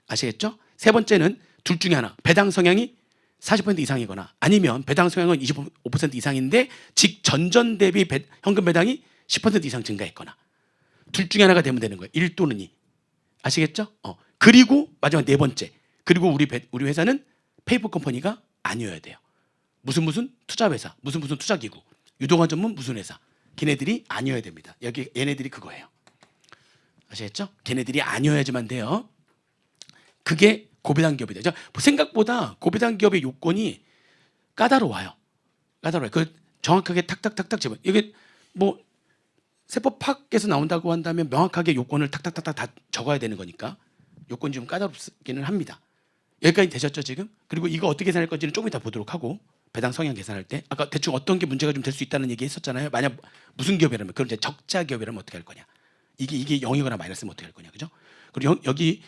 아시겠죠? 세 번째는 둘 중에 하나. 배당 성향이 40% 이상이거나 아니면 배당 성향은 25% 이상인데 직 전전 대비 현금 배당이 10% 이상 증가했거나 둘 중에 하나가 되면 되는 거예요. 1 또는 2. 아시겠죠? 그리고 마지막 네 번째. 그리고 우리 회사는 페이퍼 컴퍼니가 아니어야 돼요. 무슨 투자회사, 무슨 투자기구, 유동화 전문 무슨 회사. 걔네들이 아니어야 됩니다. 얘네들이 그거예요. 아시겠죠? 걔네들이 아니어야지만 돼요. 그게 고배당 기업이다. 생각보다 고배당 기업의 요건이 까다로워요. 그 정확하게 탁탁탁탁 집어. 이게 뭐 세법학에서 나온다고 한다면 명확하게 요건을 탁탁탁탁 다 적어야 되는 거니까 요건이 좀 까다롭기는 합니다. 여기까지 되셨죠 지금? 그리고 이거 어떻게 계산할 건지는 조금 이따 보도록 하고, 배당 성향 계산할 때 아까 대충 어떤 게 문제가 좀 될 수 있다는 얘기 했었잖아요. 만약 무슨 기업이라면, 그럼 이제 적자 기업이라면 어떻게 할 거냐, 이게 0이거나 마이너스면 어떻게 할 거냐, 그죠? 그리고 여기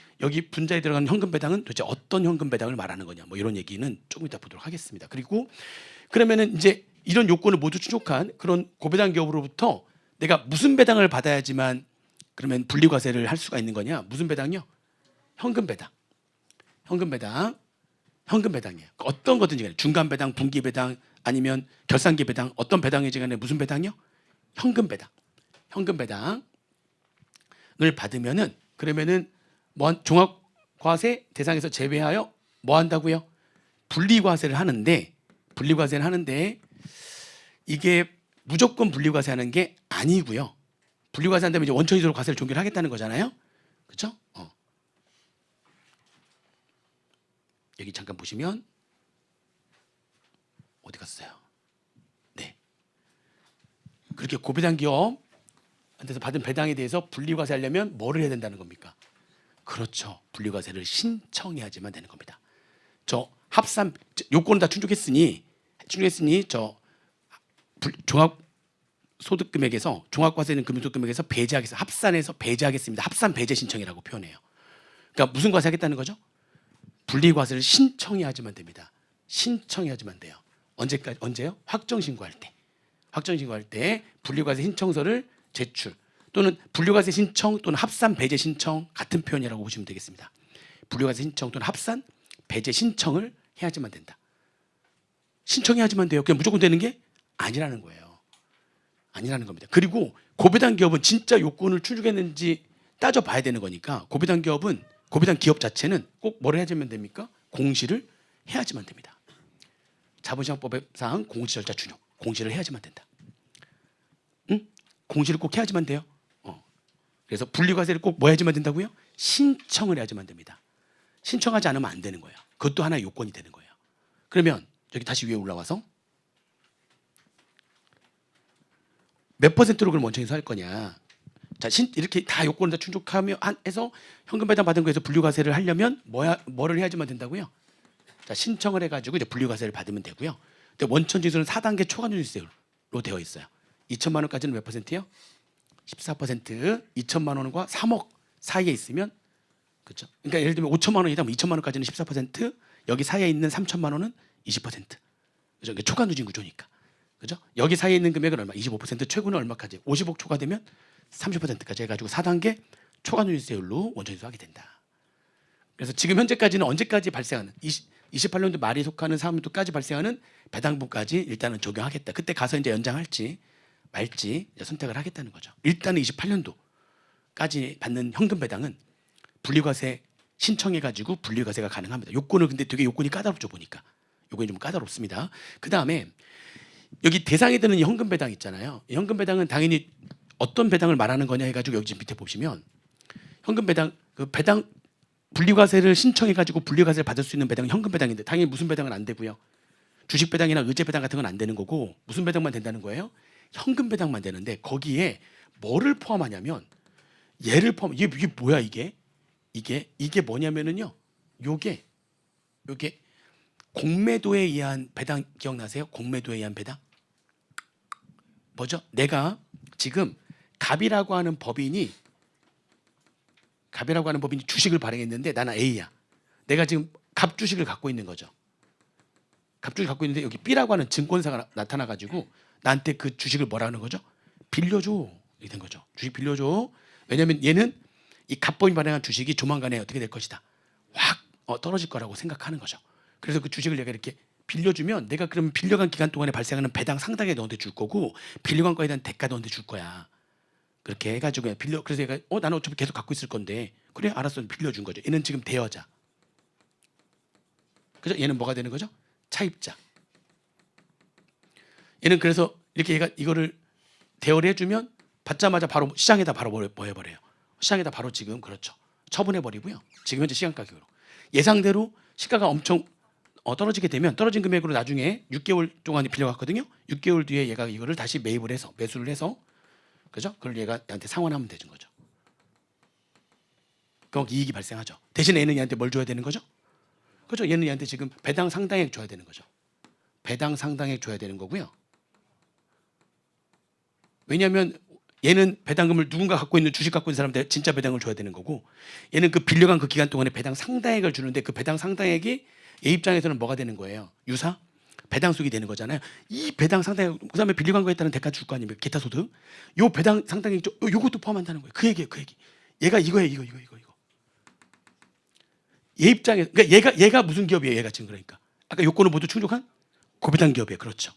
분자에 들어가는 현금 배당은 도대체 어떤 현금 배당을 말하는 거냐, 뭐 이런 얘기는 조금 이따 보도록 하겠습니다. 그리고 그러면은 이제 이런 요건을 모두 충족한 그런 고배당 기업으로부터 내가 무슨 배당을 받아야지만 그러면 분리과세를 할 수가 있는 거냐? 무슨 배당이요? 현금 배당. 현금 배당이에요. 어떤 거든지 간에 중간 배당, 분기 배당, 아니면 결산기 배당, 어떤 배당이지 간에 무슨 배당이요? 현금 배당. 현금 배당을 받으면은 그러면은 뭐 종합과세 대상에서 제외하여 뭐 한다고요? 분리과세를 하는데 이게 무조건 분리과세하는 게 아니고요. 분리과세한다면 이제 원천이도로 과세를 종결하겠다는 거잖아요. 그렇죠? 여기 잠깐 보시면 어디 갔어요? 네. 그렇게 고배당 기업한테서 받은 배당에 대해서 분리과세하려면 뭐를 해야 된다는 겁니까? 그렇죠. 분리과세를 신청해야지만 되는 겁니다. 저 합산 요건을 다 충족했으니 저 종합소득금액에서 종합과세는 금융소득금액에서 배제하겠습니다. 합산해서 배제하겠습니다. 합산 배제 신청이라고 표현해요. 그러니까 무슨 과세하겠다는 거죠? 분리과세를 신청해야지만 됩니다. 신청해야지만 돼요. 언제요? 확정신고할 때 분리과세 신청서를 제출, 또는 분리과세 신청 또는 합산 배제 신청, 같은 표현이라고 보시면 되겠습니다. 분리과세 신청 또는 합산 배제 신청을 해야지만 된다. 신청해야지만 돼요. 그냥 무조건 되는 게 아니라는 거예요. 아니라는 겁니다. 그리고 고배당 기업은 진짜 요건을 충족했는지 따져봐야 되는 거니까 고배당 기업 자체는 꼭 뭐를 해야지만 됩니까? 공시를 해야지만 됩니다. 자본시장법상 공시 절차 준용, 공시를 해야지만 된다. 응? 공시를 꼭 해야지만 돼요. 그래서 분리과세를 꼭 뭐 해야지만 된다고요? 신청을 해야지만 됩니다. 신청하지 않으면 안 되는 거예요. 그것도 하나의 요건이 되는 거예요. 그러면 여기 다시 위에 올라와서 몇 %로 그럼 원천인수 할 거냐? 자, 이렇게 다 요건을 다 충족하며 해서 현금 배당 받은 거에서 분리과세를 하려면 뭐를 해야지만 된다고요? 자, 신청을 해가지고 이제 분리과세를 받으면 되고요. 근데 원천징수는 4단계 초과누진세로 되어 있어요. 2천만 원까지는 몇 %요? 14%. 2천만 원과 3억 사이에 있으면, 그렇죠? 그러니까 예를 들면 5천만 원이다, 2천만 원까지는 14%, 여기 사이에 있는 3천만 원은 20%. 그죠? 그러니까 초과누진 구조니까. 그죠? 여기 사이에 있는 금액은 얼마? 25%, 최고는 얼마까지? 50억 초과되면 30%까지 해가지고 4단계 초과누진세율로 원천인수하게 된다. 그래서 지금 현재까지는 언제까지 발생하는 28년도 말에 속하는 사업부까지 발생하는 배당분까지 일단은 적용하겠다. 그때 가서 이제 연장할지 말지 선택을 하겠다는 거죠. 일단은 28년도까지 받는 현금 배당은 분리과세 신청해가지고 분리과세가 가능합니다. 요건을 근데 되게 요건이 까다롭죠, 보니까. 요건이 좀 까다롭습니다. 그 다음에 여기 대상에 드는 이 현금 배당 있잖아요. 이 현금 배당은 당연히 어떤 배당을 말하는 거냐 해가지고 여기 밑에 보시면 현금 배당, 그 배당 분리과세를 신청해가지고 분리과세를 받을 수 있는 배당은 현금 배당인데 당연히 무슨 배당은 안 되고요. 주식 배당이나 의제 배당 같은 건 안 되는 거고 무슨 배당만 된다는 거예요? 현금 배당만 되는데 거기에 뭐를 포함하냐면 얘를 포함. 이게 뭐야 이게 뭐냐면은요. 요게 공매도에 의한 배당 기억나세요? 공매도에 의한 배당 뭐죠? 내가 지금 갑이라고 하는 법인이 주식을 발행했는데 나는 A야. 내가 지금 갑 주식을 갖고 있는 거죠. 갑 주식을 갖고 있는데 여기 B라고 하는 증권사가 나타나가지고 나한테 그 주식을 뭐라 하는 거죠? 빌려줘. 이렇게 된 거죠. 주식 빌려줘. 왜냐하면 얘는 이 갑법이 발행한 주식이 조만간에 어떻게 될 것이다. 확 떨어질 거라고 생각하는 거죠. 그래서 그 주식을 내가 이렇게 빌려주면 내가 그러면 빌려간 기간 동안에 발생하는 배당 상당히 너한테 줄 거고 빌려간 거에 대한 대가 너한테 줄 거야. 그렇게 해가지고 그래서 얘가 나는 어차피 계속 갖고 있을 건데 그래 알았어 빌려준 거죠. 얘는 지금 대여자. 그죠? 얘는 뭐가 되는 거죠? 차입자. 얘는 그래서 이렇게 얘가 이거를 대여를 해주면 받자마자 바로 시장에다 바로 뭐 해버려요. 시장에다 바로 지금 그렇죠. 처분해버리고요. 지금 현재 시장 가격으로. 예상대로 시가가 엄청 떨어지게 되면 떨어진 금액으로 나중에 6개월 동안 빌려갔거든요. 6개월 뒤에 얘가 이거를 다시 매입을 해서 매수를 해서 그죠? 그걸 얘한테 상환하면 되는 거죠. 그럼 이익이 발생하죠. 대신에 얘는 얘한테 뭘 줘야 되는 거죠? 그죠? 얘는 얘한테 지금 배당 상당액 줘야 되는 거죠. 배당 상당액 줘야 되는 거고요. 왜냐하면 얘는 배당금을 누군가 갖고 있는 주식 갖고 있는 사람한테 진짜 배당을 줘야 되는 거고, 얘는 그 빌려간 그 기간 동안에 배당 상당액을 주는데 그 배당 상당액이 얘 입장에서는 뭐가 되는 거예요? 유사 배당속이 되는 거잖아요. 이 배당 상당액 그다음에 빌려간 거에 따른 대가 줄 거 아닙니까? 기타 소득. 요 배당 상당액 요것도 포함한다는 거예요. 그 얘기예요. 그 얘기. 얘가 이거예요. 이거. 얘 입장에 그러니까 얘가 무슨 기업이에요? 얘가 지금 그러니까 아까 요건을 모두 충족한 고배당 기업이에요. 그렇죠.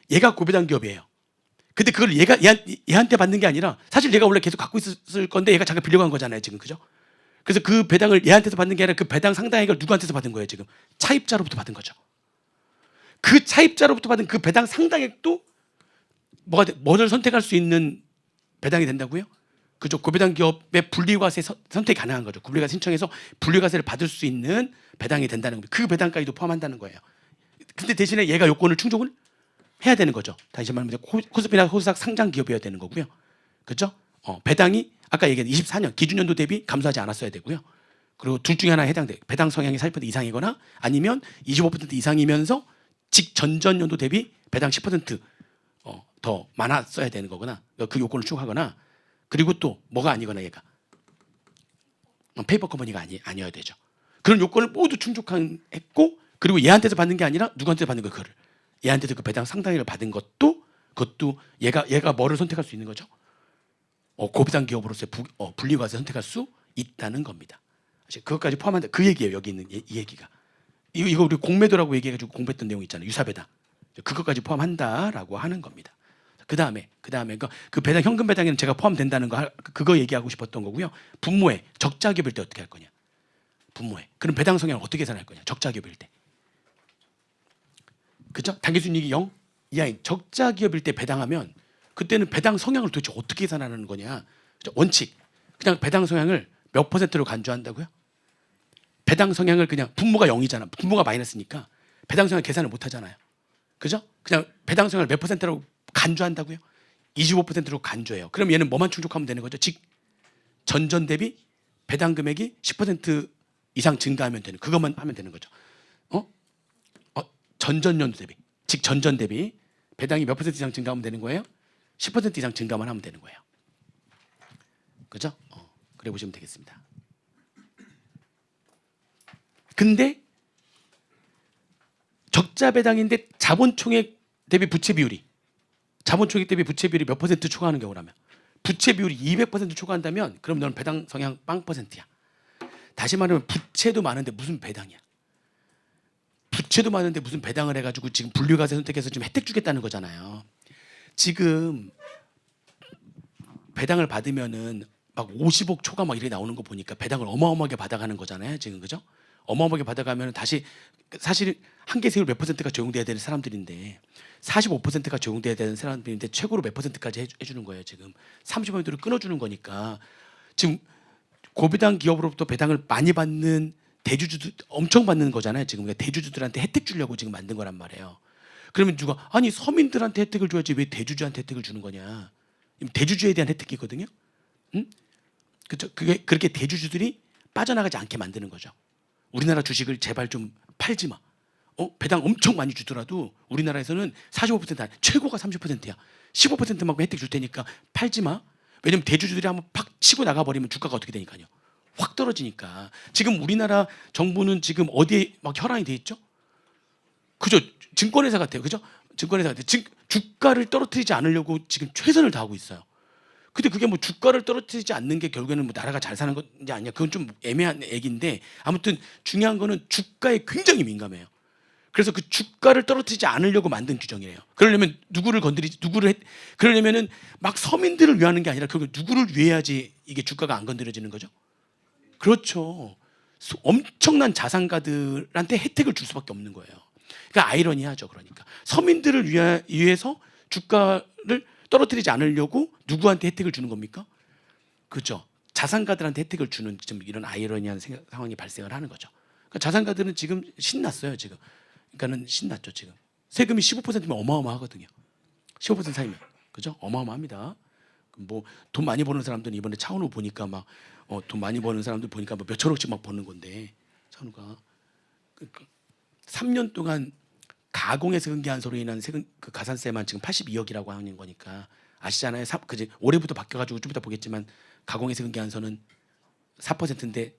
얘가 고배당 기업이에요. 근데 그걸 얘한테 받는 게 아니라 사실 얘가 원래 계속 갖고 있었을 건데 얘가 잠깐 빌려간 거잖아요. 지금 그죠? 그래서 그 배당을 얘한테서 받는 게 아니라 그 배당 상당액을 누구한테서 받은 거예요? 지금 차입자로부터 받은 거죠. 그 차입자로부터 받은 그 배당 상당액도 뭐를 선택할 수 있는 배당이 된다고요? 그죠? 고배당 기업의 분리과세 선택이 가능한 거죠. 분리과세 신청해서 분리과세를 받을 수 있는 배당이 된다는 겁니다. 그 배당까지도 포함한다는 거예요. 근데 대신에 얘가 요건을 충족을 해야 되는 거죠. 다시 말하면 코스피나 코스닥 상장 기업이어야 되는 거고요. 그죠? 배당이 아까 얘기한 24년 기준연도 대비 감소하지 않았어야 되고요. 그리고 둘 중에 하나에 해당돼. 배당 성향이 40% 이상이거나 아니면 25% 이상이면서 직전전연도 대비 배당 10%더 많았어야 되는 거거나 그 요건을 충족하거나, 그리고 또 뭐가 아니거나 얘가 페이퍼 컴퍼니가 아니어야 되죠. 그런 요건을 모두 충족했고, 그리고 얘한테서 받는 게 아니라 누구한테 받는 거 그거를 얘한테서 그 배당 상당액을 받은 그것도 얘가 뭐를 선택할 수 있는 거죠? 고배당 기업으로서의 분리과세 선택할 수 있다는 겁니다. 그것까지 포함한다. 그 얘기예요. 여기 있는 이 얘기가. 이거 우리 공매도라고 얘기해가지고 공부했던 내용 있잖아요. 유사배당. 그것까지 포함한다라고 하는 겁니다. 그 다음에 그 배당 현금 배당에는 제가 포함된다는 그거 얘기하고 싶었던 거고요. 분모에 적자 기업일 때 어떻게 할 거냐? 분모에. 그럼 배당 성향을 어떻게 계산할 거냐? 적자 기업일 때. 그죠? 당기순이익이 0 이하인 적자 기업일 때 배당하면 그때는 배당 성향을 도대체 어떻게 계산하는 거냐? 그죠? 원칙. 그냥 배당 성향을 몇 %로 간주한다고요? 배당 성향을 그냥 분모가 0이잖아. 분모가 마이너스니까 배당 성향 계산을 못 하잖아요. 그죠? 그냥 배당 성향을 몇 %로 간주한다고요? 25%로 간주해요. 그럼 얘는 뭐만 충족하면 되는 거죠? 즉 전전 대비 배당 금액이 10% 이상 증가하면 되는, 그것만 하면 되는 거죠. 전전연도 대비, 즉 전전 대비 배당이 몇 % 이상 증가하면 되는 거예요? 10% 이상 증가만 하면 되는 거예요. 그죠? 그래 보시면 되겠습니다. 근데 적자 배당인데 자본총액 대비 부채 비율이 몇 % 초과하는 경우라면, 부채 비율이 200% 초과한다면 그럼 너는 배당 성향 빵 %야. 다시 말하면 부채도 많은데 무슨 배당이야? 부채도 많은데 무슨 배당을 해가지고 지금 분류과세 선택해서 지금 혜택 주겠다는 거잖아요. 지금 배당을 받으면은 막 50억 초과 막 이렇게 나오는 거 보니까 배당을 어마어마하게 받아가는 거잖아요. 지금 그죠? 어마어마하게 받아가면 다시 사실 한계 세율 몇 %가 적용돼야 되는 사람들인데 45%가 적용돼야 되는 사람들인데 최고로 몇 %까지 해주는 거예요. 지금 30%를 끊어주는 거니까 지금 고배당 기업으로부터 배당을 많이 받는 대주주들 엄청 받는 거잖아요. 지금 대주주들한테 혜택 주려고 지금 만든 거란 말이에요. 그러면 누가 아니 서민들한테 혜택을 줘야지 왜 대주주한테 혜택을 주는 거냐? 대주주에 대한 혜택이거든요. 응? 그렇죠? 그게 그렇게 대주주들이 빠져나가지 않게 만드는 거죠. 우리나라 주식을 제발 좀 팔지 마. 배당 엄청 많이 주더라도 우리나라에서는 45% 최고가 30%야. 15%만큼 혜택 줄 테니까 팔지 마. 왜냐면 대주주들이 한번 팍 치고 나가버리면 주가가 어떻게 되니까요. 확 떨어지니까. 지금 우리나라 정부는 지금 어디에 막 혈안이 돼 있죠? 그죠? 증권회사 같아요. 그죠? 증권회사 같아요. 주가를 떨어뜨리지 않으려고 지금 최선을 다하고 있어요. 근데 그게 뭐 주가를 떨어뜨리지 않는 게 결국에는 뭐 나라가 잘 사는 건지 아니야. 그건 좀 애매한 얘기인데 아무튼 중요한 거는 주가에 굉장히 민감해요. 그래서 그 주가를 떨어뜨리지 않으려고 만든 규정이에요. 그러려면 그러려면은 막 서민들을 위하는 게 아니라 결국 누구를 위해야지 이게 주가가 안 건드려지는 거죠? 그렇죠. 엄청난 자산가들한테 혜택을 줄 수밖에 없는 거예요. 그러니까 아이러니하죠. 그러니까 서민들을 위해서 주가를 떨어뜨리지 않으려고 누구한테 혜택을 주는 겁니까? 그렇죠. 자산가들한테 혜택을 주는 좀 이런 아이러니한 상황이 발생을 하는 거죠. 그러니까 자산가들은 지금 신났어요 지금. 그러니까는 신났죠 지금. 세금이 15%면 어마어마하거든요. 15% 사이면 그죠? 어마어마합니다. 뭐 돈 많이 버는 사람들은 이번에 차은우 보니까 막 돈 많이 버는 사람들 보니까 뭐 몇천억씩 막 버는 건데 차은우가 그러니까 3년 동안 가공에서 근개한서로 인한 세금 그 가산세만 지금 82억이라고 하는 거니까 아시잖아요. 그지 올해부터 바뀌어가지고 좀 이따 보겠지만 가공에서 근개한서는 4%인데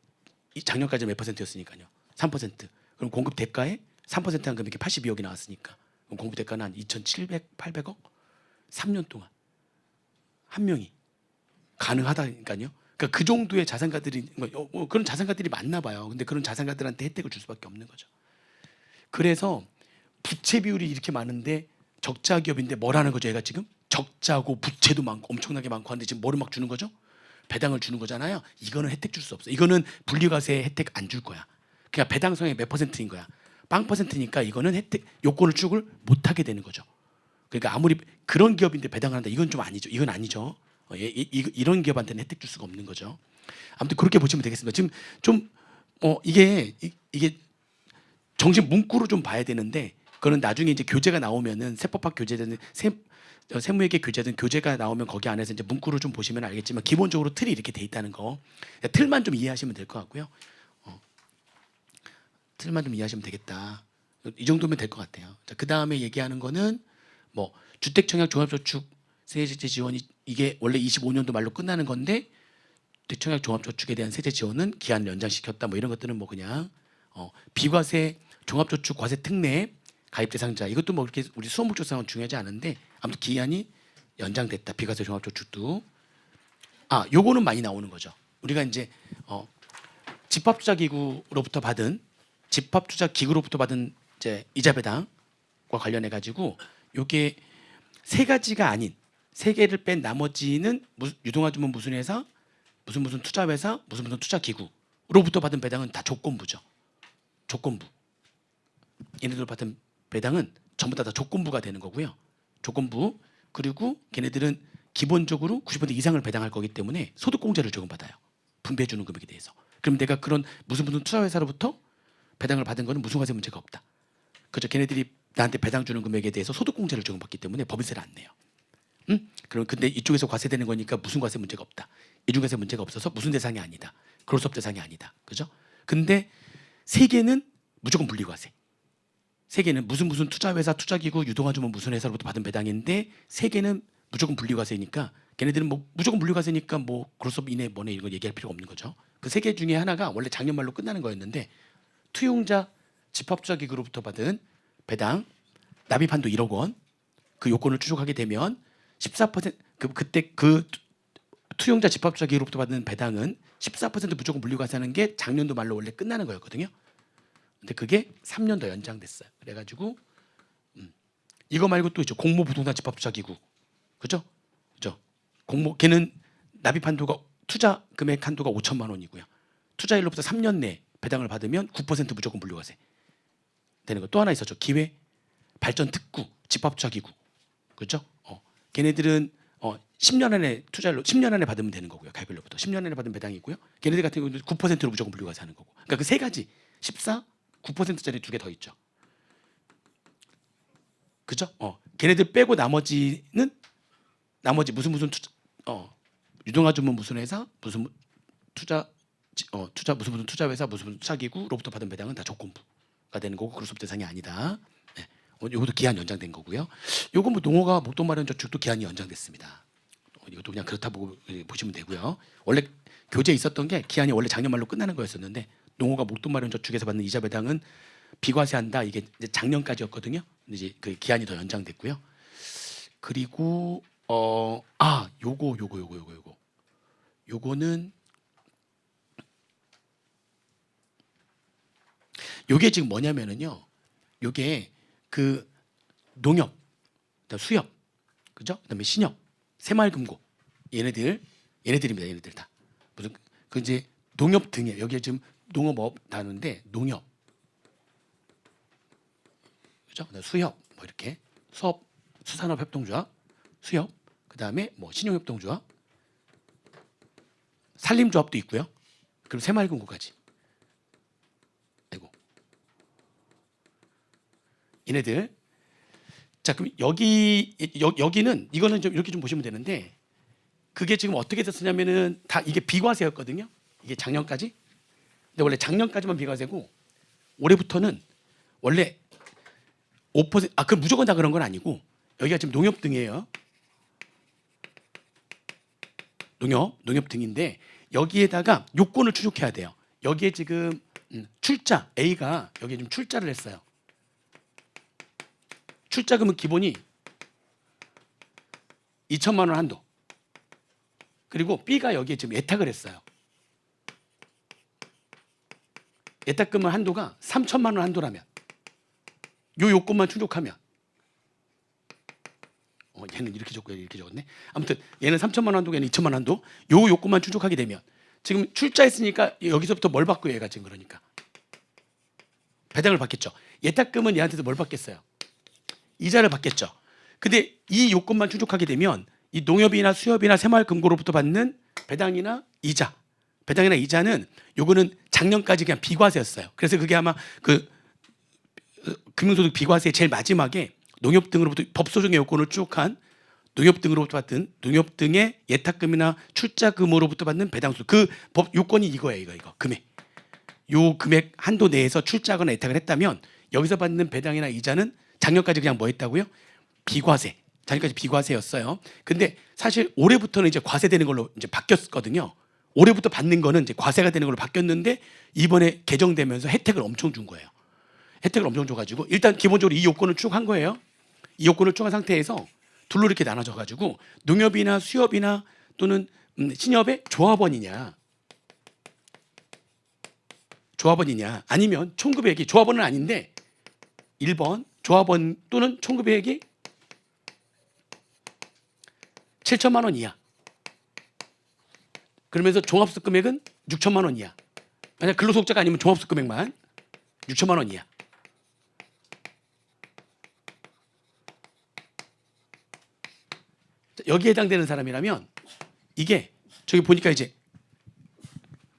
작년까지 몇 %였으니까요. 3%. 그럼 공급 대가에 3%한 금액이 82억이 나왔으니까 그럼 공급 대가는 한 2,700, 800억? 3년 동안 한 명이 가능하다니까요. 그러니까 그 정도의 자산가들이 그런 자산가들이 많나 봐요. 근데 그런 자산가들한테 혜택을 줄 수밖에 없는 거죠. 그래서 부채 비율이 이렇게 많은데 적자 기업인데 뭐라는 거죠? 얘가 지금 적자고 부채도 많고 엄청나게 많고 하는데 지금 뭐를 막 주는 거죠? 배당을 주는 거잖아요. 이거는 혜택 줄 수 없어. 이거는 분리과세 혜택 안 줄 거야. 그냥 배당성의 몇 %인 거야. 빵 %니까 이거는 혜택 요건을 추구를 못 하게 되는 거죠. 그러니까 아무리 그런 기업인데 배당을 한다. 이건 좀 아니죠. 이건 아니죠. 이런 기업한테는 혜택 줄 수가 없는 거죠. 아무튼 그렇게 보시면 되겠습니다. 지금 좀 이게 정신 문구로 좀 봐야 되는데 그거는 나중에 이제 교재가 나오면은 세법학 교재든 세무회계 교재든 교재가 나오면 거기 안에서 이제 문구로 좀 보시면 알겠지만 기본적으로 틀이 이렇게 돼 있다는 거 틀만 좀 이해하시면 될 것 같고요. 틀만 좀 이해하시면 되겠다. 이 정도면 될 것 같아요. 자, 그 다음에 얘기하는 거는 뭐 주택청약 종합저축 세제 지원이 이게 원래 25년도 말로 끝나는 건데 주택청약 종합저축에 대한 세제 지원은 기한을 연장시켰다. 뭐 이런 것들은 뭐 그냥 비과세 종합저축 과세 특례 가입 대상자 이것도 뭐 그렇게 우리 수업 목적상은 중요하지 않은데 아무튼 기한이 연장됐다. 비과세 종합저축도 요거는 많이 나오는 거죠. 우리가 이제 집합투자기구로부터 받은 이제 이자 배당과 관련해 가지고 요게 세 가지가 아닌 세 개를 뺀 나머지는 유동화주문 무슨 회사, 무슨 투자회사, 무슨 투자기구로부터 받은 배당은 다 조건부죠. 조건부. 얘네들 받은 배당은 전부 다 조건부가 되는 거고요. 조건부. 그리고 걔네들은 기본적으로 90% 이상을 배당할 거기 때문에 소득공제를 조금 받아요. 분배해 주는 금액에 대해서. 그럼 내가 그런 무슨 투자회사로부터 배당을 받은 거는 무슨 과세 문제가 없다. 그죠? 걔네들이 나한테 배당 주는 금액에 대해서 소득공제를 조금 받기 때문에 법인세를 안 내요. 그럼 근데 이쪽에서 과세되는 거니까 무슨 과세 문제가 없다. 이중과세 문제가 없어서 무슨 대상이 아니다. 그로스업 대상이 아니다. 그죠? 근데 세 개는 무조건 분리과세. 세 개는 무슨 투자회사, 투자기구, 유동화주문 무슨 회사로부터 받은 배당인데 세 개는 무조건 분리과세니까 걔네들은 뭐 무조건 분리과세니까 뭐 그로스업 이내 뭐네 이런 거 얘기할 필요가 없는 거죠. 그 세 개 중에 하나가 원래 작년 말로 끝나는 거였는데 투용자 집합투자기구로부터 받은 배당 납입 한도 1억 원 그 요건을 추적하게 되면 14% 그때 그 투용자 집합투자기구로부터 받는 배당은 14% 무조건 분리과세하는 게 작년도 말로 원래 끝나는 거였거든요. 근데 그게 3년 더 연장됐어요. 그래가지고 이거 말고 또 있죠. 공모부동산 집합투자기구 그죠? 걔는 납입 한도가 투자 금액 한도가 5천만 원이고요. 투자일로부터 3년 내 배당을 받으면 9% 무조건 분리과세 되는 거. 또 하나 있었죠. 기회 발전 특구 집합투자기구 그렇죠? 걔네들은 10년 안에 투자일로 10년 안에 받으면 되는 거고요. 가입일로부터 10년 안에 받은 배당이고요. 걔네들 같은 경우는 9%로 무조건 분리과세 하는 거고. 그러니까 그 세 가지 14, 9%짜리 두 개 더 있죠. 그죠? 걔네들 빼고 나머지는 무슨 유동화주문 무슨 회사 무슨 투자 무슨 투자회사 무슨 투자기구로부터 받은 배당은 다 조건부가 되는 거고 그로스업 대상이 아니다. 네. 이것도 기한 연장된 거고요. 요거 뭐 농어가 목돈마련저축도 기한이 연장됐습니다. 이것도 그냥 그렇다 보고 보시면 되고요. 원래 교재에 있었던 게 기한이 원래 작년 말로 끝나는 거였었는데 농어가 목돈마련저축에서 받는 이자 배당은 비과세한다. 이게 이제 작년까지였거든요. 근데 이제 그 기한이 더 연장됐고요. 그리고 요거는 요게 지금 뭐냐면은요. 요게 그 농협, 수협, 그죠? 그다음에 신협, 새마을금고 얘네들입니다. 얘네들 다 무슨 그 이제 농협 등에 여기에 지금 농업업 나누는데 농협, 그죠? 수협 뭐 이렇게 수산업협동조합, 수협, 그다음에 뭐 신용협동조합, 산림조합도 있고요. 그리고 새마을금고까지. 아이고 얘네들. 자, 그럼 여기는 이거는 좀 이렇게 좀 보시면 되는데 그게 지금 어떻게 됐었냐면은 다 이게 비과세였거든요. 이게 작년까지. 근데 원래 작년까지만 비과세고 올해부터는 원래 5% 그럼 무조건 다 그런 건 아니고 여기가 지금 농협 등이에요. 농협 등인데 여기에다가 요건을 충족해야 돼요. 여기에 지금 출자 A가 여기에 좀 출자를 했어요. 출자금은 기본이 2천만 원 한도. 그리고 B가 여기에 지금 예탁을 했어요. 예탁금은 한도가 3천만 원 한도라면 요 요건만 충족하면 얘는 이렇게 적고 이렇게 적었네. 아무튼 얘는 3천만 원 한도, 얘는 2천만 원 한도. 요 요건만 충족하게 되면 지금 출자했으니까 여기서부터 뭘 받고 얘가 지금 그러니까 배당을 받겠죠. 예탁금은 얘한테서 뭘 받겠어요? 이자를 받겠죠. 근데 이 요건만 충족하게 되면 이 농협이나 수협이나 새마을금고로부터 받는 배당이나 이자는 요거는 작년까지 그냥 비과세였어요. 그래서 그게 아마 그 금융소득 비과세 제일 마지막에 농협 등으로부터 법소정의 요건을 충족한 농협 등으로부터 받은 농협 등의 예탁금이나 출자금으로부터 받는 배당수 그 법 요건이 이거예요. 이거 금액. 요 금액 한도 내에서 출자하거나 예탁을 했다면 여기서 받는 배당이나 이자는 작년까지 그냥 뭐 했다고요? 비과세. 작년까지 비과세였어요. 근데 사실 올해부터는 이제 과세되는 걸로 이제 바뀌었거든요. 올해부터 받는 거는 이제 과세가 되는 걸로 바뀌었는데 이번에 개정되면서 혜택을 엄청 준 거예요. 혜택을 엄청 줘가지고 일단 기본적으로 이 요건을 쭉 한 거예요. 이 요건을 쭉 한 상태에서 둘로 이렇게 나눠져가지고 농협이나 수협이나 또는 신협의 조합원이냐 아니면 총급액이 조합원은 아닌데 1번 조합원 또는 총급액이 7천만 원 이하. 그러면서 종합소득 금액은 6천만 원 이하. 만약 근로소득자가 아니면 종합소득 금액만 6천만 원 이하. 여기에 해당되는 사람이라면 이게 저기 보니까 이제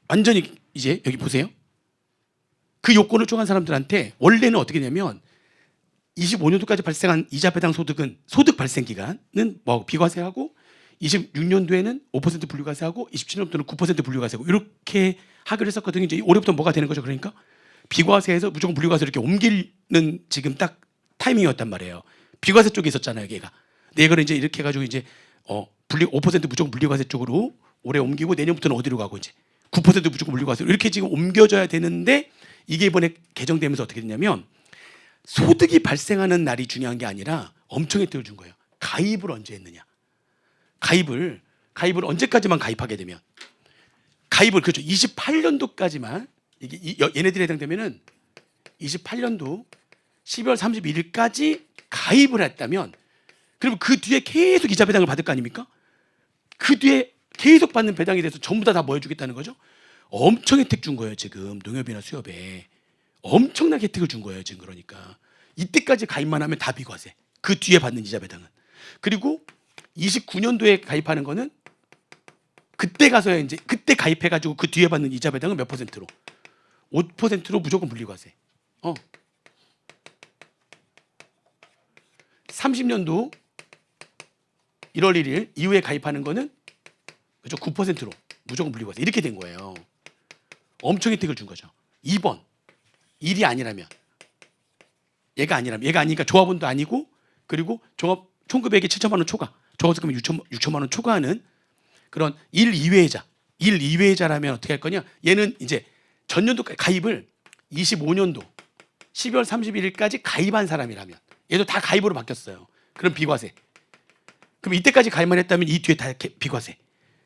완전히 이제 여기 보세요. 그 요건을 쪼간 사람들한테 원래는 어떻게 되냐면 25년도까지 발생한 이자 배당 소득은 소득 발생 기간은 뭐 비과세하고 26년도에는 5% 분류과세하고 27년도는 9% 분류과세하고 이렇게 하기로 했었거든요. 이제 올해부터 뭐가 되는 거죠? 그러니까 비과세에서 무조건 분류과세 이렇게 옮기는 지금 딱 타이밍이었단 말이에요. 비과세 쪽에 있었잖아요, 얘가. 근데 이거는 이제 이렇게 해가지고 이제 5% 무조건 분류과세 쪽으로 올해 옮기고 내년부터는 어디로 가고 이제 9% 무조건 분류과세 이렇게 지금 옮겨져야 되는데 이게 이번에 개정되면서 어떻게 됐냐면 소득이 발생하는 날이 중요한 게 아니라 엄청 혜택을 준 거예요. 가입을 언제 했느냐. 가입을 언제까지만 가입하게 되면 가입을 그렇죠. 28년도까지만 이게 얘네들에 해당되면은 28년도 12월 31일까지 가입을 했다면 그러면 그 뒤에 계속 이자 배당을 받을 거 아닙니까? 그 뒤에 계속 받는 배당에 대해서 전부 다 뭐 해주겠다는 거죠? 엄청 혜택 준 거예요. 지금 농협이나 수협에 엄청나게 혜택을 준 거예요. 지금 그러니까 이때까지 가입만 하면 다 비과세. 그 뒤에 받는 이자 배당은. 그리고 29년도에 가입하는 거는 그때 가서야 이제 그때 가입해가지고 그 뒤에 받는 이자 배당은 몇 퍼센트로? 5%로 무조건 분리과세. 30년도 1월 1일 이후에 가입하는 거는 그죠? 9%로 무조건 분리과세. 이렇게 된 거예요. 엄청 혜택을 준 거죠. 2번 일이 아니라면 얘가 아니니까 조합원도 아니고 그리고 종합 총급액이 7천만 원 초과 종합소득금이 6천만 원 초과하는 그런 일 이외의자라면 어떻게 할 거냐? 얘는 이제 전년도 가입을 25년도 12월 31일까지 가입한 사람이라면 얘도 다 가입으로 바뀌었어요. 그럼 비과세. 그럼 이때까지 가입만 했다면 이 뒤에 다 비과세.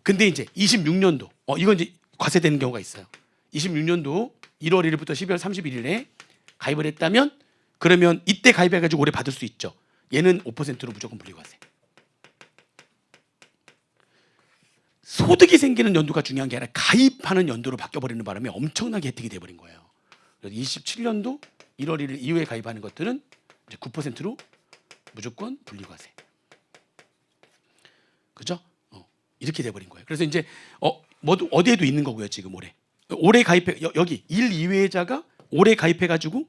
근데 이제 26년도 이건 이제 과세되는 경우가 있어요. 26년도 1월 1일부터 12월 31일에 가입을 했다면 그러면 이때 가입해가지고 올해 받을 수 있죠. 얘는 5%로 무조건 분리과세. 소득이 생기는 연도가 중요한 게 아니라 가입하는 연도로 바뀌어버리는 바람에 엄청나게 혜택이 돼버린 거예요. 그래서 27년도 1월 1일 이후에 가입하는 것들은 이제 9%로 무조건 분리과세. 그죠? 이렇게 돼버린 거예요. 그래서 이제 모두 어디에도 있는 거고요. 지금 올해 가입해 여기 일 이외자가 올해 가입해가지고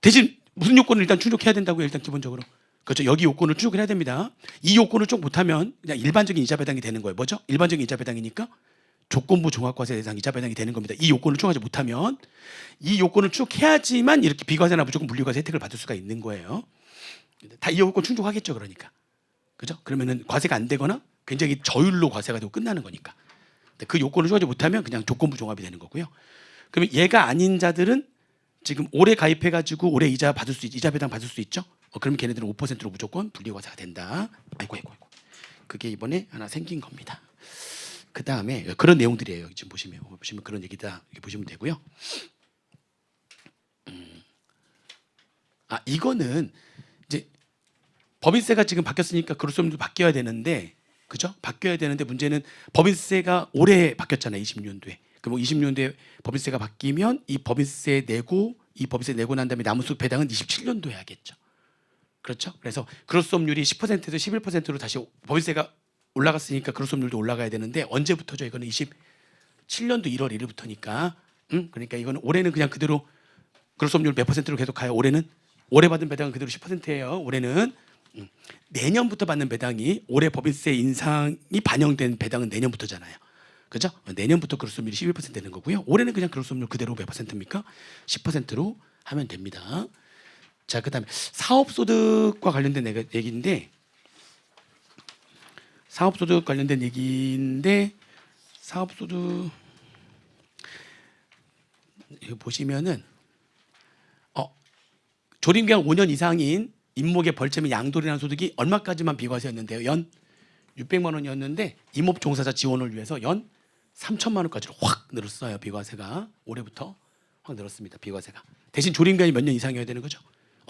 대신 무슨 요건을 일단 충족해야 된다고요? 일단 기본적으로. 그렇죠. 여기 요건을 충족을 해야 됩니다. 이 요건을 쭉 못하면 그냥 일반적인 이자 배당이 되는 거예요. 뭐죠? 일반적인 이자 배당이니까 조건부 종합과세 대상 이자 배당이 되는 겁니다. 이 요건을 충족하지 못하면 이 요건을 충족해야지만 이렇게 비과세나 무조건 분리과세 혜택을 받을 수가 있는 거예요. 다 이 요건 충족하겠죠, 그러니까. 그죠? 그러면은 과세가 안 되거나 굉장히 저율로 과세가 되고 끝나는 거니까. 근데 그 요건을 충족하지 못하면 그냥 조건부 종합이 되는 거고요. 그러면 얘가 아닌 자들은 지금 올해 가입해가지고 올해 이자 받을 수 이자 배당 받을 수 있죠? 그러면 걔네들은 5%로 무조건 분리과세가 된다. 아이고. 그게 이번에 하나 생긴 겁니다. 그 다음에 그런 내용들이에요. 지금 보시면 그런 얘기다 이렇게 보시면 되고요. 이거는 이제 법인세가 지금 바뀌었으니까 그로소득도 바뀌어야 되는데, 그죠? 바뀌어야 되는데 문제는 법인세가 올해 바뀌었잖아요. 20년도에. 그럼 20년도에 법인세가 바뀌면 이 법인세 내고 난 다음에 남은 배당은 27년도에 해야겠죠. 그렇죠? 그래서 그로소득률이 10%에서 11%로 다시 법인세가 올라갔으니까 그로소득률도 올라가야 되는데 언제부터죠? 이거는 27년도 1월 1일부터니까. 그러니까 이거는 올해는 그냥 그대로 그로소득률 몇 %로 계속 가요. 올해 받은 배당은 그대로 10%예요. 올해는 내년부터 받는 배당이 올해 법인세 인상이 반영된 배당은 내년부터잖아요. 그죠? 내년부터 그로소득률이 11% 되는 거고요. 올해는 그냥 그로소득률 그대로 몇 %입니까? 10%로 하면 됩니다. 자, 그다음에 사업소득과 관련된 얘기인데 사업소득 이거 보시면은 조림기간 5년 이상인 임목의 벌점이 양도리라는 소득이 얼마까지만 비과세였는데요. 연 600만 원이었는데 임업 종사자 지원을 위해서 연 3천만 원까지로 확 늘었어요. 비과세가 올해부터 확 늘었습니다. 비과세가. 대신 조림기간이 몇 년 이상이어야 되는 거죠.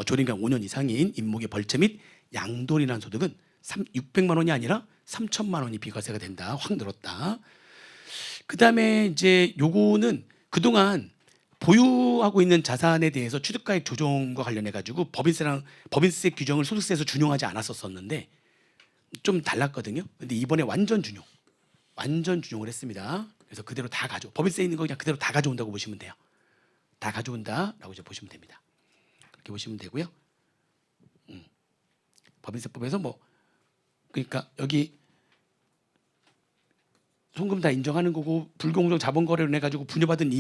조림기간 5년 이상인 임목의 벌점 및 양도리라는 소득은 600만 원이 아니라 3천만 원이 비과세가 된다. 확 늘었다. 그다음에 이제 요거는 그동안 보유하고 있는 자산에 대해서 취득가액 조정과 관련해 가지고 법인세 규정을 소득세에서 준용하지 않았었는데 좀 달랐거든요. 근데 이번에 완전 준용을 했습니다. 그래서 그대로 다 법인세 있는 거 그냥 그대로 다 가져온다고 보시면 돼요. 다 가져온다라고 이제 보시면 됩니다. 그렇게 보시면 되고요. 법인세법에서 그러니까 여기 송금 다 인정하는 거고 불공정 자본 거래를 해 가지고 분여받은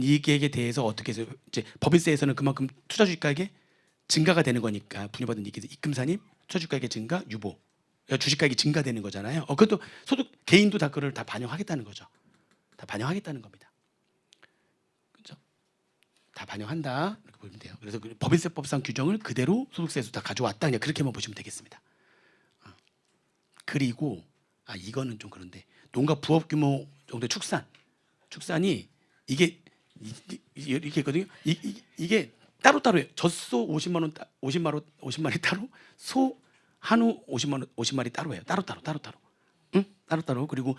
이익에 대해서 어떻게 해서 이제 법인세에서는 그만큼 투자주식가액의 증가가 되는 거니까 분여받은 이익에서 입금산입, 투자주식가액의 증가, 유보, 주식가액이 증가되는 거잖아요. 그것도 소득 개인도 다 그걸 다 반영하겠다는 거죠. 다 반영하겠다는 겁니다. 그렇죠? 다 반영한다 이렇게 보면 돼요. 그래서 법인세법상 규정을 그대로 소득세에서 다 가져왔다 그냥 그렇게만 보시면 되겠습니다. 그리고 이거는 좀 그런데 농가 부업 규모 정도의 축산이 이게 이렇게 있거든요. 이게 따로따로예요. 젖소 50마리 따로, 소 한우 50마리 따로예요. 따로따로. 따로따로. 그리고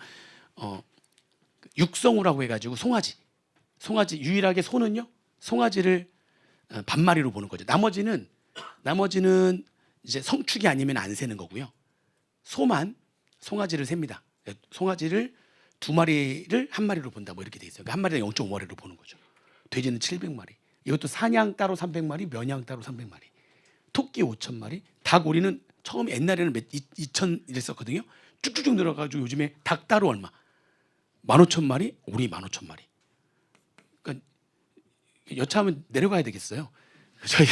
육성우라고 해가지고 송아지 유일하게 소는요. 송아지를 반마리로 보는 거죠. 나머지는 이제 성축이 아니면 안 세는 거고요. 송아지를 셉니다. 송아지를 2마리를 1마리로 본다 이렇게 돼 있어요. 그러니까 1마리당 0.5마리로 보는 거죠. 돼지는 700마리. 이것도 사냥 따로 300마리, 면양 따로 300마리. 토끼 5,000마리. 닭 우리는 처음 옛날에는 2,000 이랬었거든요. 쭉쭉쭉 늘어가지고 요즘에 닭 따로 얼마? 15,000마리, 오리 15,000마리. 그러니까 여차하면 내려가야 되겠어요.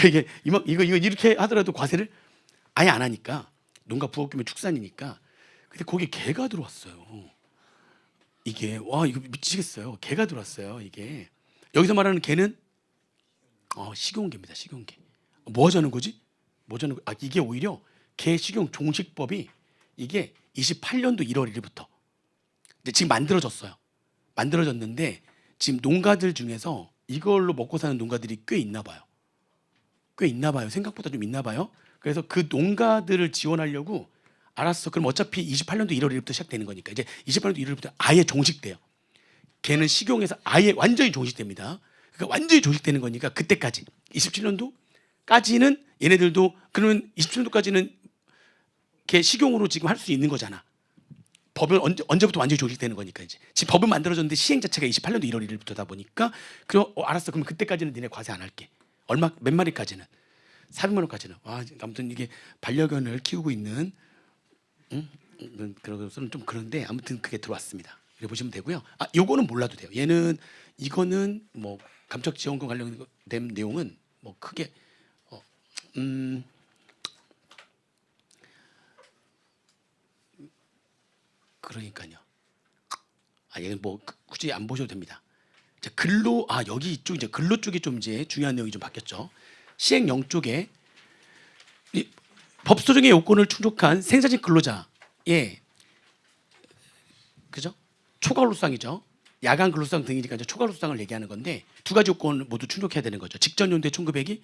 이게 이거 이렇게 하더라도 과세를 아예 안 하니까 농가 부업 규모 축산이니까. 근데 거기 개가 들어왔어요. 이게 이거 미치겠어요. 개가 들어왔어요. 이게 여기서 말하는 개는 식용개입니다. 식용개. 뭐 하자는 거지? 이게 오히려 개 식용 종식법이 이게 28년도 1월 1일부터 근데 지금 만들어졌는데 지금 농가들 중에서 이걸로 먹고 사는 농가들이 꽤 있나 봐요. 생각보다 좀 있나 봐요. 그래서 그 농가들을 지원하려고 알았어. 그럼 어차피 28년도 1월 1일부터 시작되는 거니까 이제 28년도 1일부터 아예 종식돼요. 걔는 식용에서 아예 완전히 종식됩니다. 그러니까 완전히 종식되는 거니까 그때까지 27년도까지는 얘네들도 그러면 27년도까지는 걔 식용으로 지금 할 수 있는 거잖아. 법은 언제부터 완전히 종식되는 거니까 이제 지금 법은 만들어졌는데 시행 자체가 28년도 1월 1일부터다 보니까 알았어. 그럼 그때까지는 니네 과세 안 할게. 얼마 몇 마리까지는 400만 원까지는. 아무튼 이게 반려견을 키우고 있는 그런 좀 그런데 아무튼 그게 들어왔습니다. 이렇게 보시면 되고요. 요거는 몰라도 돼요. 이거는 뭐 감척 지원금 관련된 내용은 뭐 크게 그러니까요. 얘는 뭐 굳이 안 보셔도 됩니다. 자, 근로 여기 이쪽 이제 근로 쪽이 좀 이제 중요한 내용이 좀 바뀌었죠. 시행령 쪽에 이 법소정의 요건을 충족한 생산직 근로자의 그죠? 초과 근로수당이죠. 야간 근로수당 등이니까 이제 초과 근로수당을 얘기하는 건데 두 가지 요건을 모두 충족해야 되는 거죠. 직전 연도의 총급액이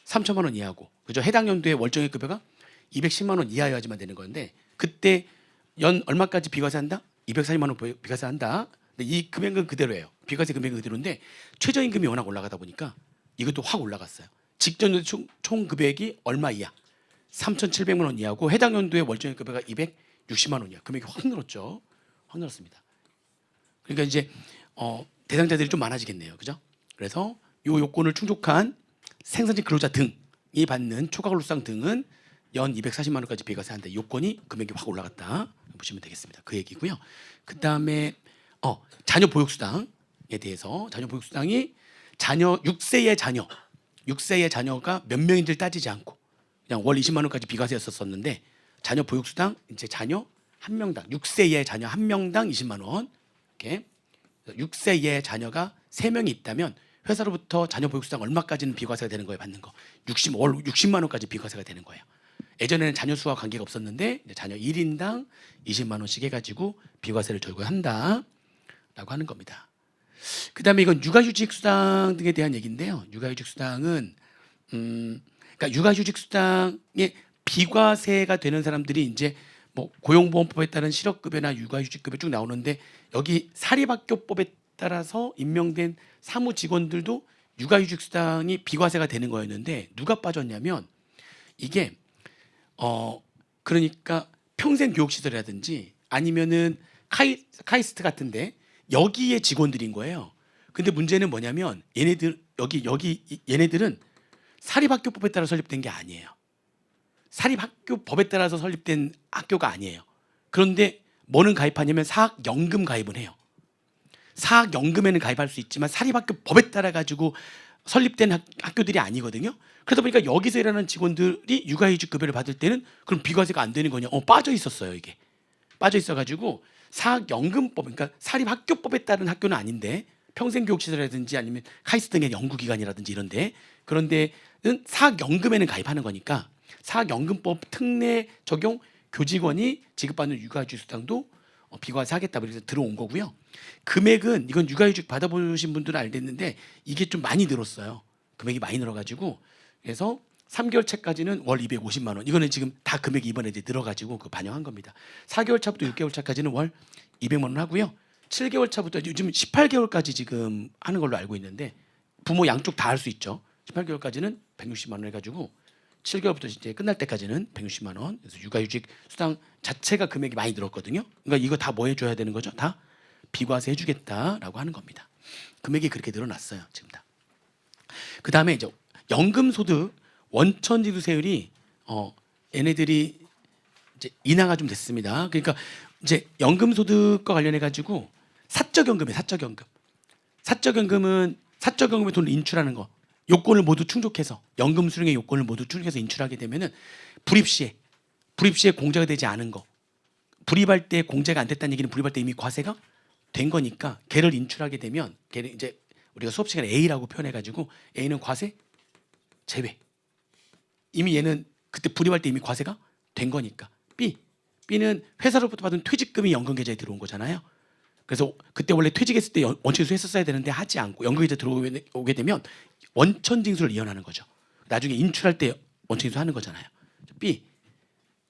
3천만 원 이하고 그죠? 해당 연도의 월정액 급여가 210만 원 이하여야지만 되는 건데 그때 연 얼마까지 비과세한다? 240만 원 비과세한다. 근데 이 금액은 그대로예요. 비과세 금액은 그대로인데 최저임금이 워낙 올라가다 보니까 이것도 확 올라갔어요. 직전 연도 총 금액이 얼마 이하? 3,700만 원 이하고 해당 연도의 월정액 급여가 260만 원 이하. 금액이 확 늘었죠. 확 늘었습니다. 그러니까 이제 대상자들이 좀 많아지겠네요. 그죠? 그래서 요 요건을 충족한 생산직 근로자 등이 받는 초과 근로수당 등은 연 240만 원까지 비과세한다. 요건이 금액이 확 올라갔다. 보시면 되겠습니다. 그 얘기고요. 그다음에 자녀 보육수당에 대해서 자녀 보육수당이 자녀 6세의 자녀가 몇 명인지를 따지지 않고 그냥 월 20만 원까지 비과세였었는데 자녀 보육수당 이제 자녀 한 명당 6세의 자녀 한 명당 20만 원 이렇게 6세의 자녀가 3명이 있다면 회사로부터 자녀 보육수당 얼마까지는 비과세가 되는 거예요. 받는 거 월 60만 원까지 비과세가 되는 거예요. 예전에는 자녀 수와 관계가 없었는데 이제 자녀 1인당 20만 원씩 해가지고 비과세를 절구한다라고 하는 겁니다. 그다음에 이건 육아휴직수당 등에 대한 얘기인데요. 육아휴직수당은 그러니까 육아휴직수당에 비과세가 되는 사람들이 이제 뭐 고용보험법에 따른 실업급여나 육아휴직급여 쭉 나오는데 여기 사립학교법에 따라서 임명된 사무직원들도 육아휴직수당이 비과세가 되는 거였는데 누가 빠졌냐면 이게 그러니까 평생교육시설이라든지 아니면은 카이스트 같은데 여기에 직원들인 거예요. 근데 문제는 뭐냐면 얘네들은 사립학교법에 따라 설립된 게 아니에요. 사립학교법에 따라서 설립된 학교가 아니에요. 그런데 뭐는 가입하냐면 사학연금 가입은 해요. 사학연금에는 가입할 수 있지만 사립학교법에 따라 가지고 설립된 학교들이 아니거든요. 그러다 보니까 여기서 일하는 직원들이 육아휴직 급여를 받을 때는 그럼 비과세가 안 되는 거냐? 빠져 있었어요. 이게 빠져 있어가지고 사학연금법 그러니까 사립학교법에 따른 학교는 아닌데 평생교육시설이라든지 아니면 카이스트 등의 연구기관이라든지 이런데 그런 데는 사학연금에는 가입하는 거니까 사학연금법 특례 적용 교직원이 지급받는 육아휴직 수당도 비과세하겠다 그래서 들어온 거고요. 금액은 이건 육아휴직 받아보신 분들은 알겠는데 이게 좀 많이 늘었어요. 금액이 많이 늘어가지고 그래서 3개월 차까지는 월 250만 원. 이거는 지금 다 금액이 이번에 이제 늘어가지고 그 반영한 겁니다. 4개월 차부터 6개월 차까지는 월 200만 원 하고요. 7개월 차부터 요즘 18개월까지 지금 하는 걸로 알고 있는데 부모 양쪽 다 할 수 있죠. 18개월까지는 160만 원 해가지고 7개월부터 이제 끝날 때까지는 160만 원. 그래서 육아휴직 수당 자체가 금액이 많이 늘었거든요. 그러니까 이거 다 뭐 해줘야 되는 거죠? 다 비과세 해주겠다라고 하는 겁니다. 금액이 그렇게 늘어났어요. 지금 다. 그 다음에 이제 연금소득 원천지수세율이 얘네들이 이제 인하가 좀 됐습니다. 그러니까 이제 연금소득과 관련해 가지고 사적연금이에요. 사적연금은 사적연금의 돈을 인출하는 거 요건을 모두 충족해서 연금 수령의 요건을 모두 충족해서 인출하게 되면은 불입 시에 공제가 되지 않은 거 불입할 때 공제가 안 됐다는 얘기는 불입할 때 이미 과세가 된 거니까 걔를 인출하게 되면 걔를 이제 우리가 수업 시간에 A라고 표현해 가지고 A는 과세 제외. 이미 얘는 그때 불입할 때 이미 과세가 된 거니까. B는 회사로부터 받은 퇴직금이 연금 계좌에 들어온 거잖아요. 그래서 그때 원래 퇴직했을 때 원천징수 했었어야 되는데 하지 않고 연금 계좌에 들어오게 되면 원천징수를 이연하는 거죠. 나중에 인출할 때 원천징수 하는 거잖아요. B,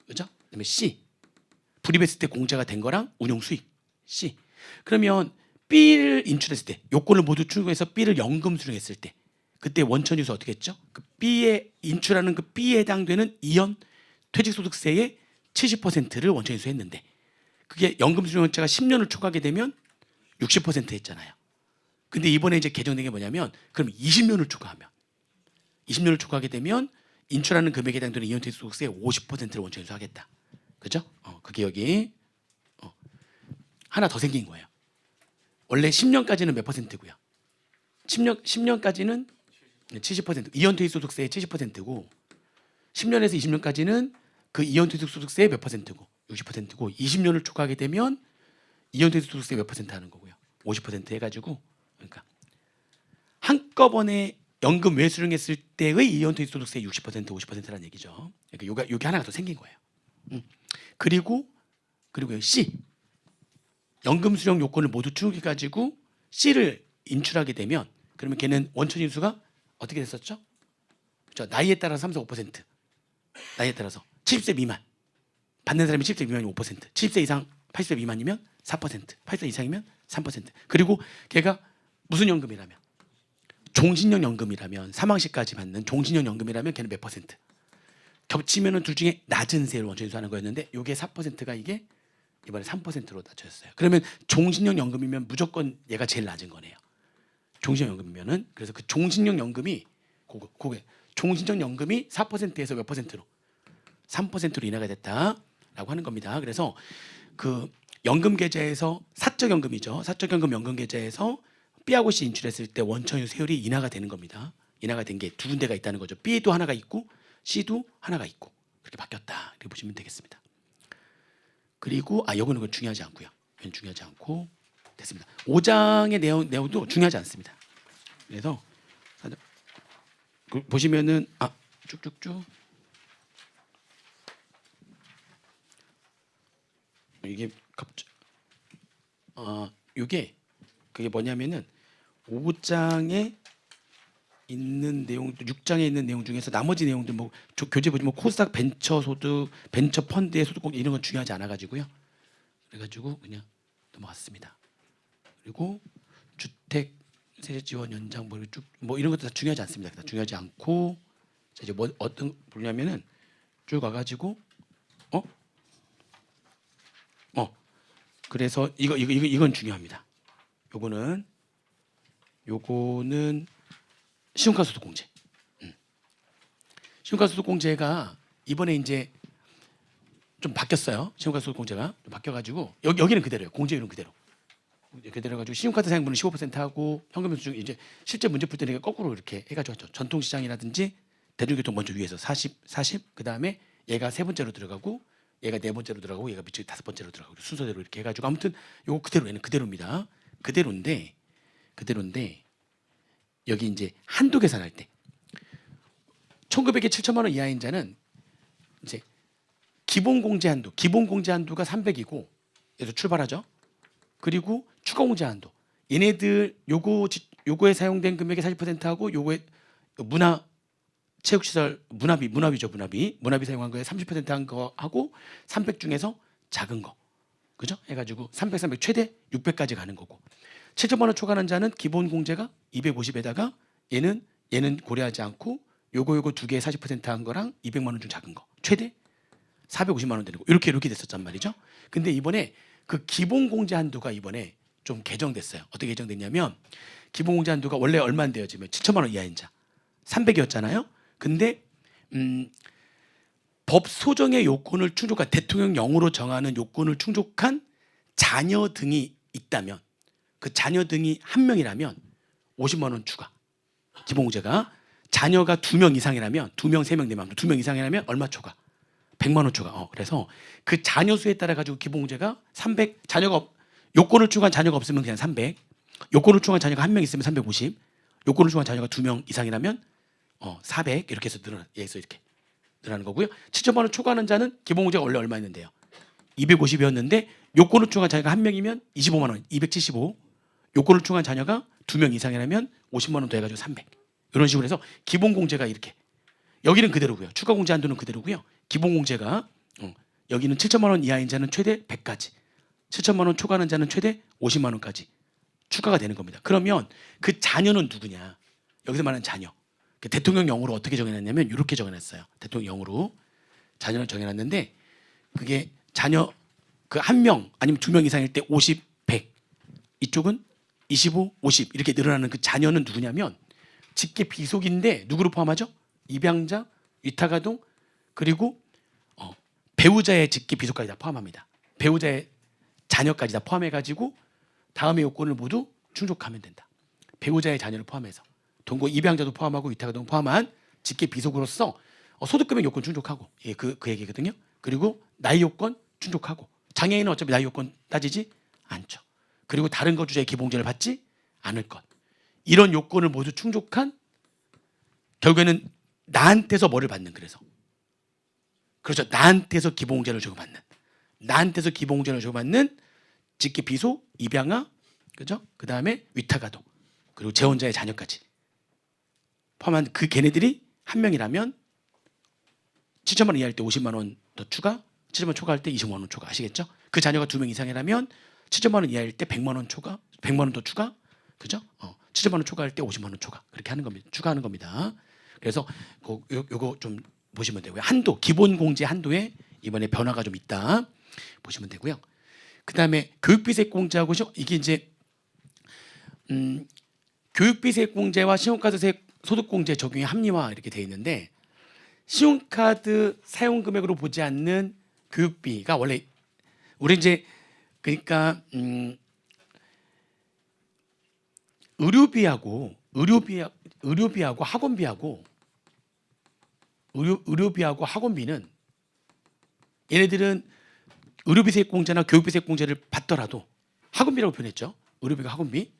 그죠? 그다음에 C, 불입했을 때 공제가 된 거랑 운용 수익. C. 그러면 B를 인출했을 때 요건을 모두 충족해서 B를 연금 수령했을 때 그때 원천징수 어떻게 했죠? 그 B에 인출하는 그 B에 해당되는 이연 퇴직소득세의 70%를 원천징수 했는데 그게 연금 수령자가 10년을 초과하게 되면 60% 했잖아요. 근데 이번에 이제 개정된 게 뭐냐면 그럼 20년을 초과하면 20년을 초과하게 되면 인출하는 금액에 해당되는 이연퇴직 소득세의 50%를 원천 인수하겠다. 그죠? 그게 여기 하나 더 생긴 거예요. 원래 10년까지는 몇 퍼센트고요? 10년까지는 70%, 이연퇴직 소득세의 70%고 10년에서 20년까지는 그 이연퇴직 소득세의 몇 퍼센트고 60%고 20년을 초과하게 되면 이연퇴직 소득세 몇 퍼센트 하는 거고요. 50% 해가지고 그러니까 한꺼번에 연금 외수령했을 때의 이연퇴직 소득세 60% 50%라는 얘기죠. 그러니까 요게 하나가 더 생긴 거예요. 그리고 C 연금 수령 요건을 모두 충족해 가지고 C를 인출하게 되면 그러면 걔는 원천 인수가 어떻게 됐었죠? 그렇죠? 나이에 따라서 3, 4, 5% 나이에 따라서 70세 미만 받는 사람이 70세 미만이면 5% 70세 이상 80세 미만이면 4% 80세 이상이면 3% 그리고 걔가 무슨 연금이라면 종신형 연금이라면 사망시까지 받는 종신형 연금이라면 걔는 몇 퍼센트 겹치면은 둘 중에 낮은 세율 원천 인수하는 거였는데 요게 4%가 이게 이번에 3%로 낮춰졌어요. 그러면 종신형 연금이면 무조건 얘가 제일 낮은 거네요. 종신형 연금이면은 그래서 그 종신형 연금이 그게 종신형 연금이 4%에서 몇 퍼센트로 3%로 인하가 됐다라고 하는 겁니다. 그래서 그 연금 계좌에서 사적 연금이죠. 사적 연금 연금 계좌에서 B하고 C 인출했을 때 원천 세율이 인하가 되는 겁니다. 인하가 된 게 두 군데가 있다는 거죠. B도 하나가 있고 C도 하나가 있고 그렇게 바뀌었다. 이렇게 보시면 되겠습니다. 그리고 요거는 그건 중요하지 않고요. 이건 중요하지 않고 됐습니다. 5장의 내용도 중요하지 않습니다. 그래서 보시면은 쭉쭉쭉 이게 이게 그게 뭐냐면은 5장에 있는 내용, 6장에 있는 내용 중에서 나머지 내용들 뭐 교재 보시면 코스닥 벤처 소득, 벤처 펀드의 소득 공개 이런 건 중요하지 않아 가지고요. 그래가지고 그냥 넘어갔습니다. 그리고 주택 세제 지원 연장 뭐 이런 것도 다 중요하지 않습니다. 다 중요하지 않고 자 이제 뭐 어떤 보냐면은 쭉 와가지고 그래서 이건 중요합니다. 요거는 신용카 소득 공제. 신용카 소득 공제가 이번에 이제 좀 바뀌었어요. 신용카 소득 공제가 좀 바뀌어가지고 여기는 그대로예요. 공제율은 그대로. 그대로 가지고 신용카드 사용분은 15% 하고 현금 수중 이제 실제 문제 풀 때는 거꾸로 이렇게 해가지고 하죠. 전통시장이라든지 대중교통 먼저 위에서 40 그다음에 얘가 세 번째로 들어가고 얘가 네 번째로 들어가고 얘가 밑에 다섯 번째로 들어가고 순서대로 이렇게 해가지고 아무튼 요거 그대로 얘는 그대로입니다. 그대로인데 여기 이제 한도 계산할 때 1,900에 7천만 원 이하인 자는 이제 기본 공제 한도가 300이고 얘도 출발하죠. 그리고 추가 공제 한도 얘네들 요거에 사용된 금액의 40%하고 요거에 체육시설 문화비죠. 문화비 사용한 거에 30%한 거 하고 300 중에서 작은 거 그죠? 해가지고 300 최대 600까지 가는 거고 7천만 원 초과하는 자는 기본 공제가 250에다가 얘는 고려하지 않고 요거 두 개에 40%한 거랑 200만 원 중 작은 거 최대 450만 원 되는 거 이렇게 됐었단 말이죠. 근데 이번에 그 기본 공제 한도가 이번에 좀 개정됐어요. 어떻게 개정됐냐면 기본 공제 한도가 원래 얼마인데요? 지금 7천만 원 이하인 자 300이었잖아요. 근데 법 소정의 요건을 충족한 대통령령으로 정하는 요건을 충족한 자녀 등이 있다면 그 자녀 등이 한 명이라면 50만 원 추가. 기본 공제가 자녀가 2명 이상이라면 2명, 3명, 4명, 2명 이상이라면 얼마 추가? 100만 원 추가. 그래서 그 자녀 수에 따라 가지고 기본 공제가 300 요건을 추가한 자녀가 없으면 그냥 300. 요건을 추가한 자녀가 한 명 있으면 350. 요건을 추가한 자녀가 2명 이상이라면 400 이렇게 해서 이렇게 늘어나는 거고요. 7천만 원 초과하는 자는 기본 공제가 원래 얼마였는데요? 250이었는데 요건을 추가한 자녀가 한 명이면 25만 원, 275. 요건을 추가한 자녀가 2명 이상이라면 50만 원 더 해가지고 300. 이런 식으로 해서 기본 공제가 이렇게 여기는 그대로고요. 추가 공제 한도는 그대로고요. 기본 공제가 여기는 7천만 원 이하인 자는 최대 100까지 7천만 원 초과하는 자는 최대 50만 원까지 추가가 되는 겁니다. 그러면 그 자녀는 누구냐? 여기서 말하는 자녀. 대통령령으로 어떻게 정해놨냐면 이렇게 정해놨어요. 대통령령으로 자녀를 정해놨는데 그게 자녀 그 한 명 아니면 2명 이상일 때 50, 100 이쪽은 25, 50 이렇게 늘어나는 그 자녀는 누구냐면 직계 비속인데 누구를 포함하죠? 입양자, 위탁아동, 그리고 배우자의 직계 비속까지 다 포함합니다. 배우자의 자녀까지 다 포함해가지고 다음의 요건을 모두 충족하면 된다. 배우자의 자녀를 포함해서 동거 입양자도 포함하고 위탁아동 포함한 직계 비속으로서 소득금액 요건 충족하고 그 얘기거든요. 그리고 나이 요건 충족하고 장애인은 어차피 나이 요건 따지지 않죠. 그리고 다른 거주자의 기본제를 받지 않을 것. 이런 요건을 모두 충족한 결국에는 나한테서 뭐를 받는 그래서 그렇죠. 나한테서 기본제를 주고받는 나한테서 기본제를 주고받는 직계 비속, 입양아, 그죠? 그 다음에 위탁아동 그리고 재혼자의 자녀까지 포함한 그 걔네들이 한 명이라면 7천만 원 이하일 때 50만 원 더 추가, 7천만 원 초과할 때 25만 원 초과 아시겠죠? 그 자녀가 2명 이상이라면 7천만 원 이하일 때 100만 원 초과, 100만 원 더 추가, 그죠? 7천만 원 초과할 때 50만 원 초과 그렇게 하는 겁니다. 추가하는 겁니다. 그래서 요거 좀 보시면 되고요. 한도 기본 공제 한도에 이번에 변화가 좀 있다 보시면 되고요. 그 다음에 교육비 세액 공제하고 이게 이제 교육비 세액 공제와 신용카드 세액 소득 공제 적용이 합리화 이렇게 돼 있는데 신용카드 사용 금액으로 보지 않는 교육비가 원래 우리 이제 그러니까 의료비하고 학원비는 얘네들은 의료비 세액 공제나 교육비 세액 공제를 받더라도 학원비라고 표현했죠. 의료비가 학원비.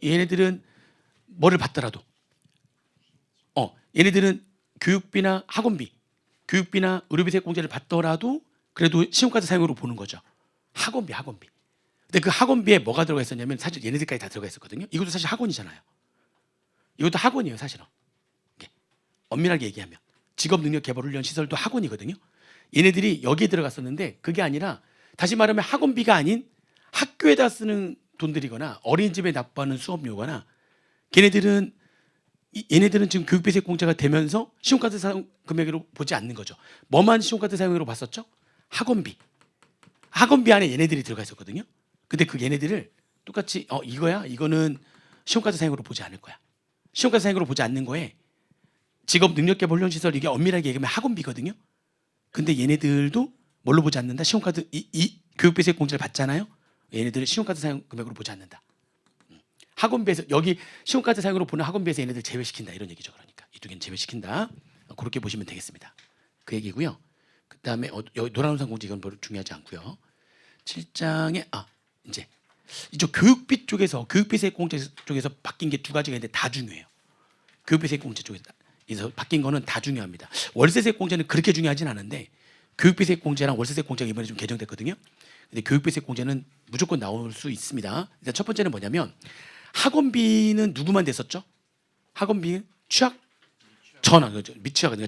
얘네들은 뭐를 받더라도 얘네들은 교육비나 학원비, 교육비나 의료비 세액 공제를 받더라도 그래도 신용카드 사용으로 보는 거죠. 학원비. 근데 그 학원비에 뭐가 들어가 있었냐면 사실 얘네들까지 다 들어가 있었거든요. 이것도 사실 학원이잖아요. 이것도 학원이에요, 사실은. 엄밀하게 얘기하면 직업능력개발훈련 시설도 학원이거든요. 얘네들이 여기에 들어갔었는데 그게 아니라 다시 말하면 학원비가 아닌 학교에다 쓰는 돈들이거나 어린이집에 납부하는 수업료거나 얘네들은 지금 교육비 세액 공제가 되면서 신용카드 사용 금액으로 보지 않는 거죠. 뭐만 신용카드 사용으로 봤었죠? 학원비 안에 얘네들이 들어가 있었거든요. 근데 그 얘네들을 똑같이 이거는 신용카드 사용으로 보지 않을 거야. 신용카드 사용으로 보지 않는 거에 직업능력개발 훈련시설 이게 엄밀하게 얘기하면 학원비거든요. 근데 얘네들도 뭘로 보지 않는다? 신용카드 이 교육비 세액 공제를 받잖아요. 얘네들은 신용카드 사용 금액으로 보지 않는다. 학원비에서 여기 신용카드 사용으로 보는 학원비에서 얘네들 제외시킨다 이런 얘기죠. 그러니까 이 두 개는 제외시킨다. 그렇게 보시면 되겠습니다. 그 얘기고요. 그 다음에 여기 노란우산 공제 이건 별로 중요하지 않고요. 7장에 이제 이쪽 교육비 쪽에서 교육비 세액 공제 쪽에서 바뀐 게 두 가지가 있는데 다 중요해요. 교육비 세액 공제 쪽에서 바뀐 거는 다 중요합니다. 월세 세액 공제는 그렇게 중요하진 않은데 교육비 세액 공제랑 월세 세액 공제가 이번에 좀 개정됐거든요. 근데 교육비 세액 공제는 무조건 나올 수 있습니다. 일단 첫 번째는 뭐냐면 학원비는 누구만 됐었죠? 학원비는 미취학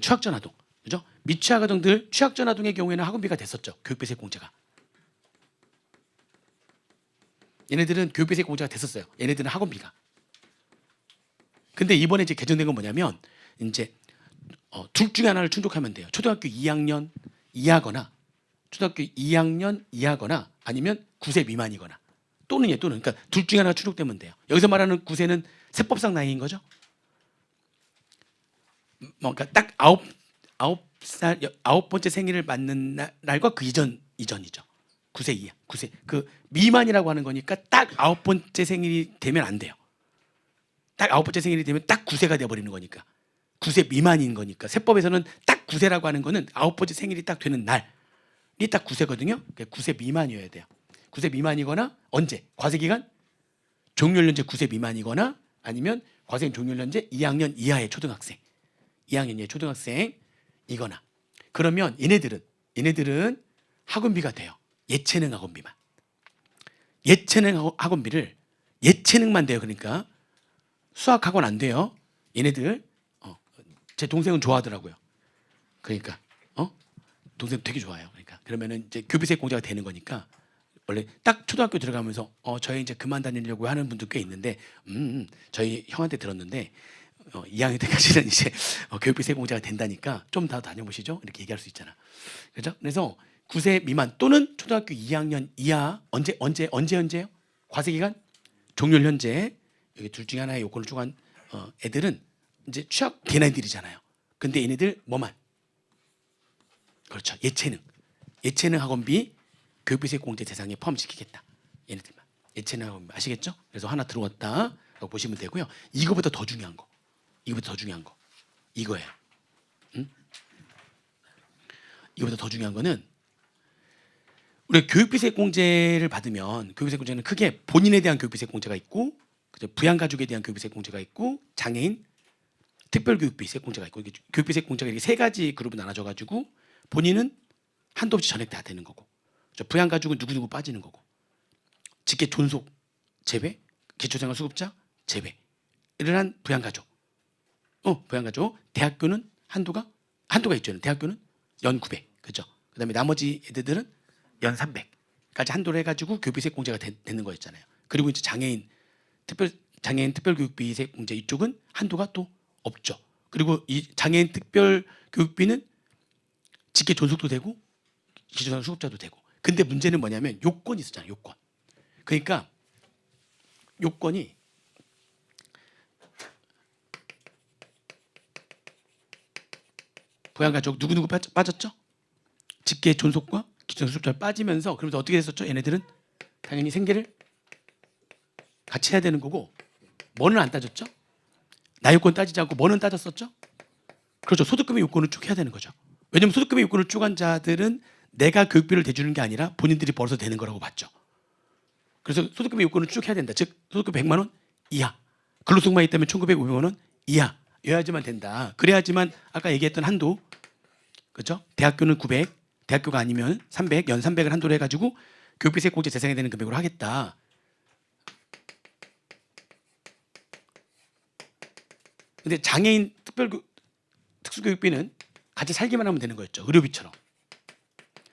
취학전 아동, 그죠? 미취학 아동들 취학전 아동의 경우에는 학원비가 됐었죠. 교육비 세액 공제가. 얘네들은 교육비 세액 공제가 됐었어요. 얘네들은 학원비가. 근데 이번에 이제 개정된 건 뭐냐면 이제 둘 중에 하나를 충족하면 돼요. 초등학교 2학년 이하거나 아니면 9세 미만이거나 또는 그러니까 둘 중에 하나가 충족되면 돼요. 여기서 말하는 9세는 세법상 나이인 거죠. 그러니까 딱 9번째 생일을 맞는 날과 그 이전이죠. 9세 이하, 9세 그 미만이라고 하는 거니까 딱 9번째 생일이 되면 안 돼요. 딱 9번째 생일이 되면 딱 9세가 돼버리는 거니까 9세 미만인 거니까 세법에서는 딱 9세라고 하는 거는 9번째 생일이 딱 되는 날이 딱 9세거든요. 9세 미만이어야 돼요. 9세 미만이거나 언제? 과세기간? 종료연령제 9세 미만이거나 아니면 과세기 종료연령제 2학년 이하의 초등학생 2학년 이하의 초등학생이거나 그러면 얘네들은 학원비가 돼요. 예체능 학원비만. 예체능 학원비를 예체능만 돼요. 그러니까 수학학원 안 돼요. 얘네들 제 동생은 좋아하더라고요. 그러니까 동생 되게 좋아해요. 그러니까 그러면은 이제 교비세 공제가 되는 거니까 원래 딱 초등학교 들어가면서 저희 이제 그만 다니려고 하는 분들 꽤 있는데 저희 형한테 들었는데 2학년 때까지는 이제 교육비 세공제가 된다니까 좀 더 다녀보시죠. 이렇게 얘기할 수 있잖아. 그렇죠? 그래서 9세 미만 또는 초등학교 2학년 이하 언제요? 과세 기간 종료 현재 여기 둘 중에 하나의 요건을 애들은 이제 취약 걔네들이잖아요. 근데 얘네들 뭐만? 그렇죠. 예체능 학원비 교육비세 공제 대상에 포함시키겠다. 얘네들만. 예체능 학원비 아시겠죠? 그래서 하나 들어왔다라고 보시면 되고요. 이거보다 더 중요한 거. 이거예요. 이거보다 더 중요한 거는 우리가 교육비세 공제를 받으면 교육비세 공제는 크게 본인에 대한 교육비세 공제가 있고 부양가족에 대한 교육비세 공제가 있고 장애인 특별교육비세 공제가 있고 교육비세 공제가 이렇게 세 가지 그룹으로 나눠져가지고 본인은 한도 없이 전액 다 되는 거고 부양가족은 누구누구 빠지는 거고 직계 존속 제외 기초생활수급자 제외를 한 부양가족 대학교는 한도가 있죠. 대학교는 연 900 그죠? 그다음에 나머지 애들은 연 300까지 한도를 해가지고 교육비세 공제가 되는 거였잖아요. 그리고 이제 장애인 특별교육비세 공제 이쪽은 한도가 또 없죠. 그리고 이 장애인 특별교육비는 직계 존속도 되고 기초생활 수급자도 되고. 근데 문제는 뭐냐면 요건이 있었잖아요. 요건. 그러니까 요건이 부양가족 누구누구 빠졌죠? 직계 존속과 기초생활 수급자가 빠지면서 그러면서 어떻게 됐었죠? 얘네들은 당연히 생계를 같이 해야 되는 거고 뭐는 안 따졌죠? 나요건 따지지 않고 뭐는 따졌었죠? 그렇죠. 소득금의 요건을 쭉 해야 되는 거죠. 왜냐하면 소득금의 요건을 쭉 한 자들은 내가 교육비를 대주는 게 아니라 본인들이 벌어서 되는 거라고 봤죠. 그래서 소득금의 요건을 쭉 해야 된다. 즉 소득금 100만 원 이하, 근로소득만 있다면 1,900만 원 이하여야지만 된다. 그래야지만 아까 얘기했던 한도, 그렇죠? 대학교는 900, 대학교가 아니면 300, 연 300을 한도로 해가지고 교육비세 공제 대상이 되는 금액으로 하겠다. 근데 장애인 특수교육비는 같이 살기만 하면 되는 거였죠. 의료비처럼.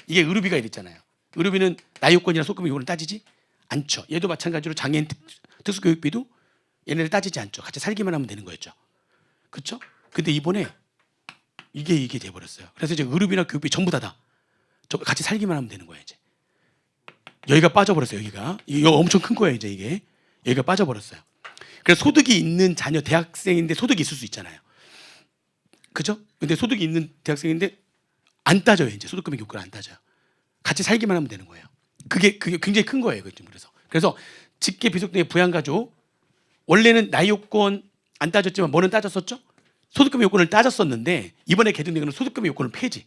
이게 의료비가 이랬잖아요. 의료비는 나이 요건이나 소득금 요건을 따지지 않죠. 얘도 마찬가지로 장애인 특수교육비도 얘네를 따지지 않죠. 같이 살기만 하면 되는 거였죠. 그렇죠? 근데 이번에 이게 돼버렸어요. 그래서 이제 의료비나 교육비 전부 다 같이 살기만 하면 되는 거예요. 이제 여기가 빠져버렸어요. 이거 엄청 큰 거예요. 이제 이게 여기가 빠져버렸어요. 그래서 소득이 있는 자녀 대학생인데 소득이 있을 수 있잖아요. 그죠? 근데 소득이 있는 대학생인데 안 따져요. 이제 소득금의 요건을 안 따져요. 같이 살기만 하면 되는 거예요. 그게 굉장히 큰 거예요. 그래서 직계 비속등의 부양가족 원래는 나이 요건 안 따졌지만 뭐는 따졌었죠? 소득금의 요건을 따졌었는데 이번에 개정된 거는 소득금의 요건을 폐지.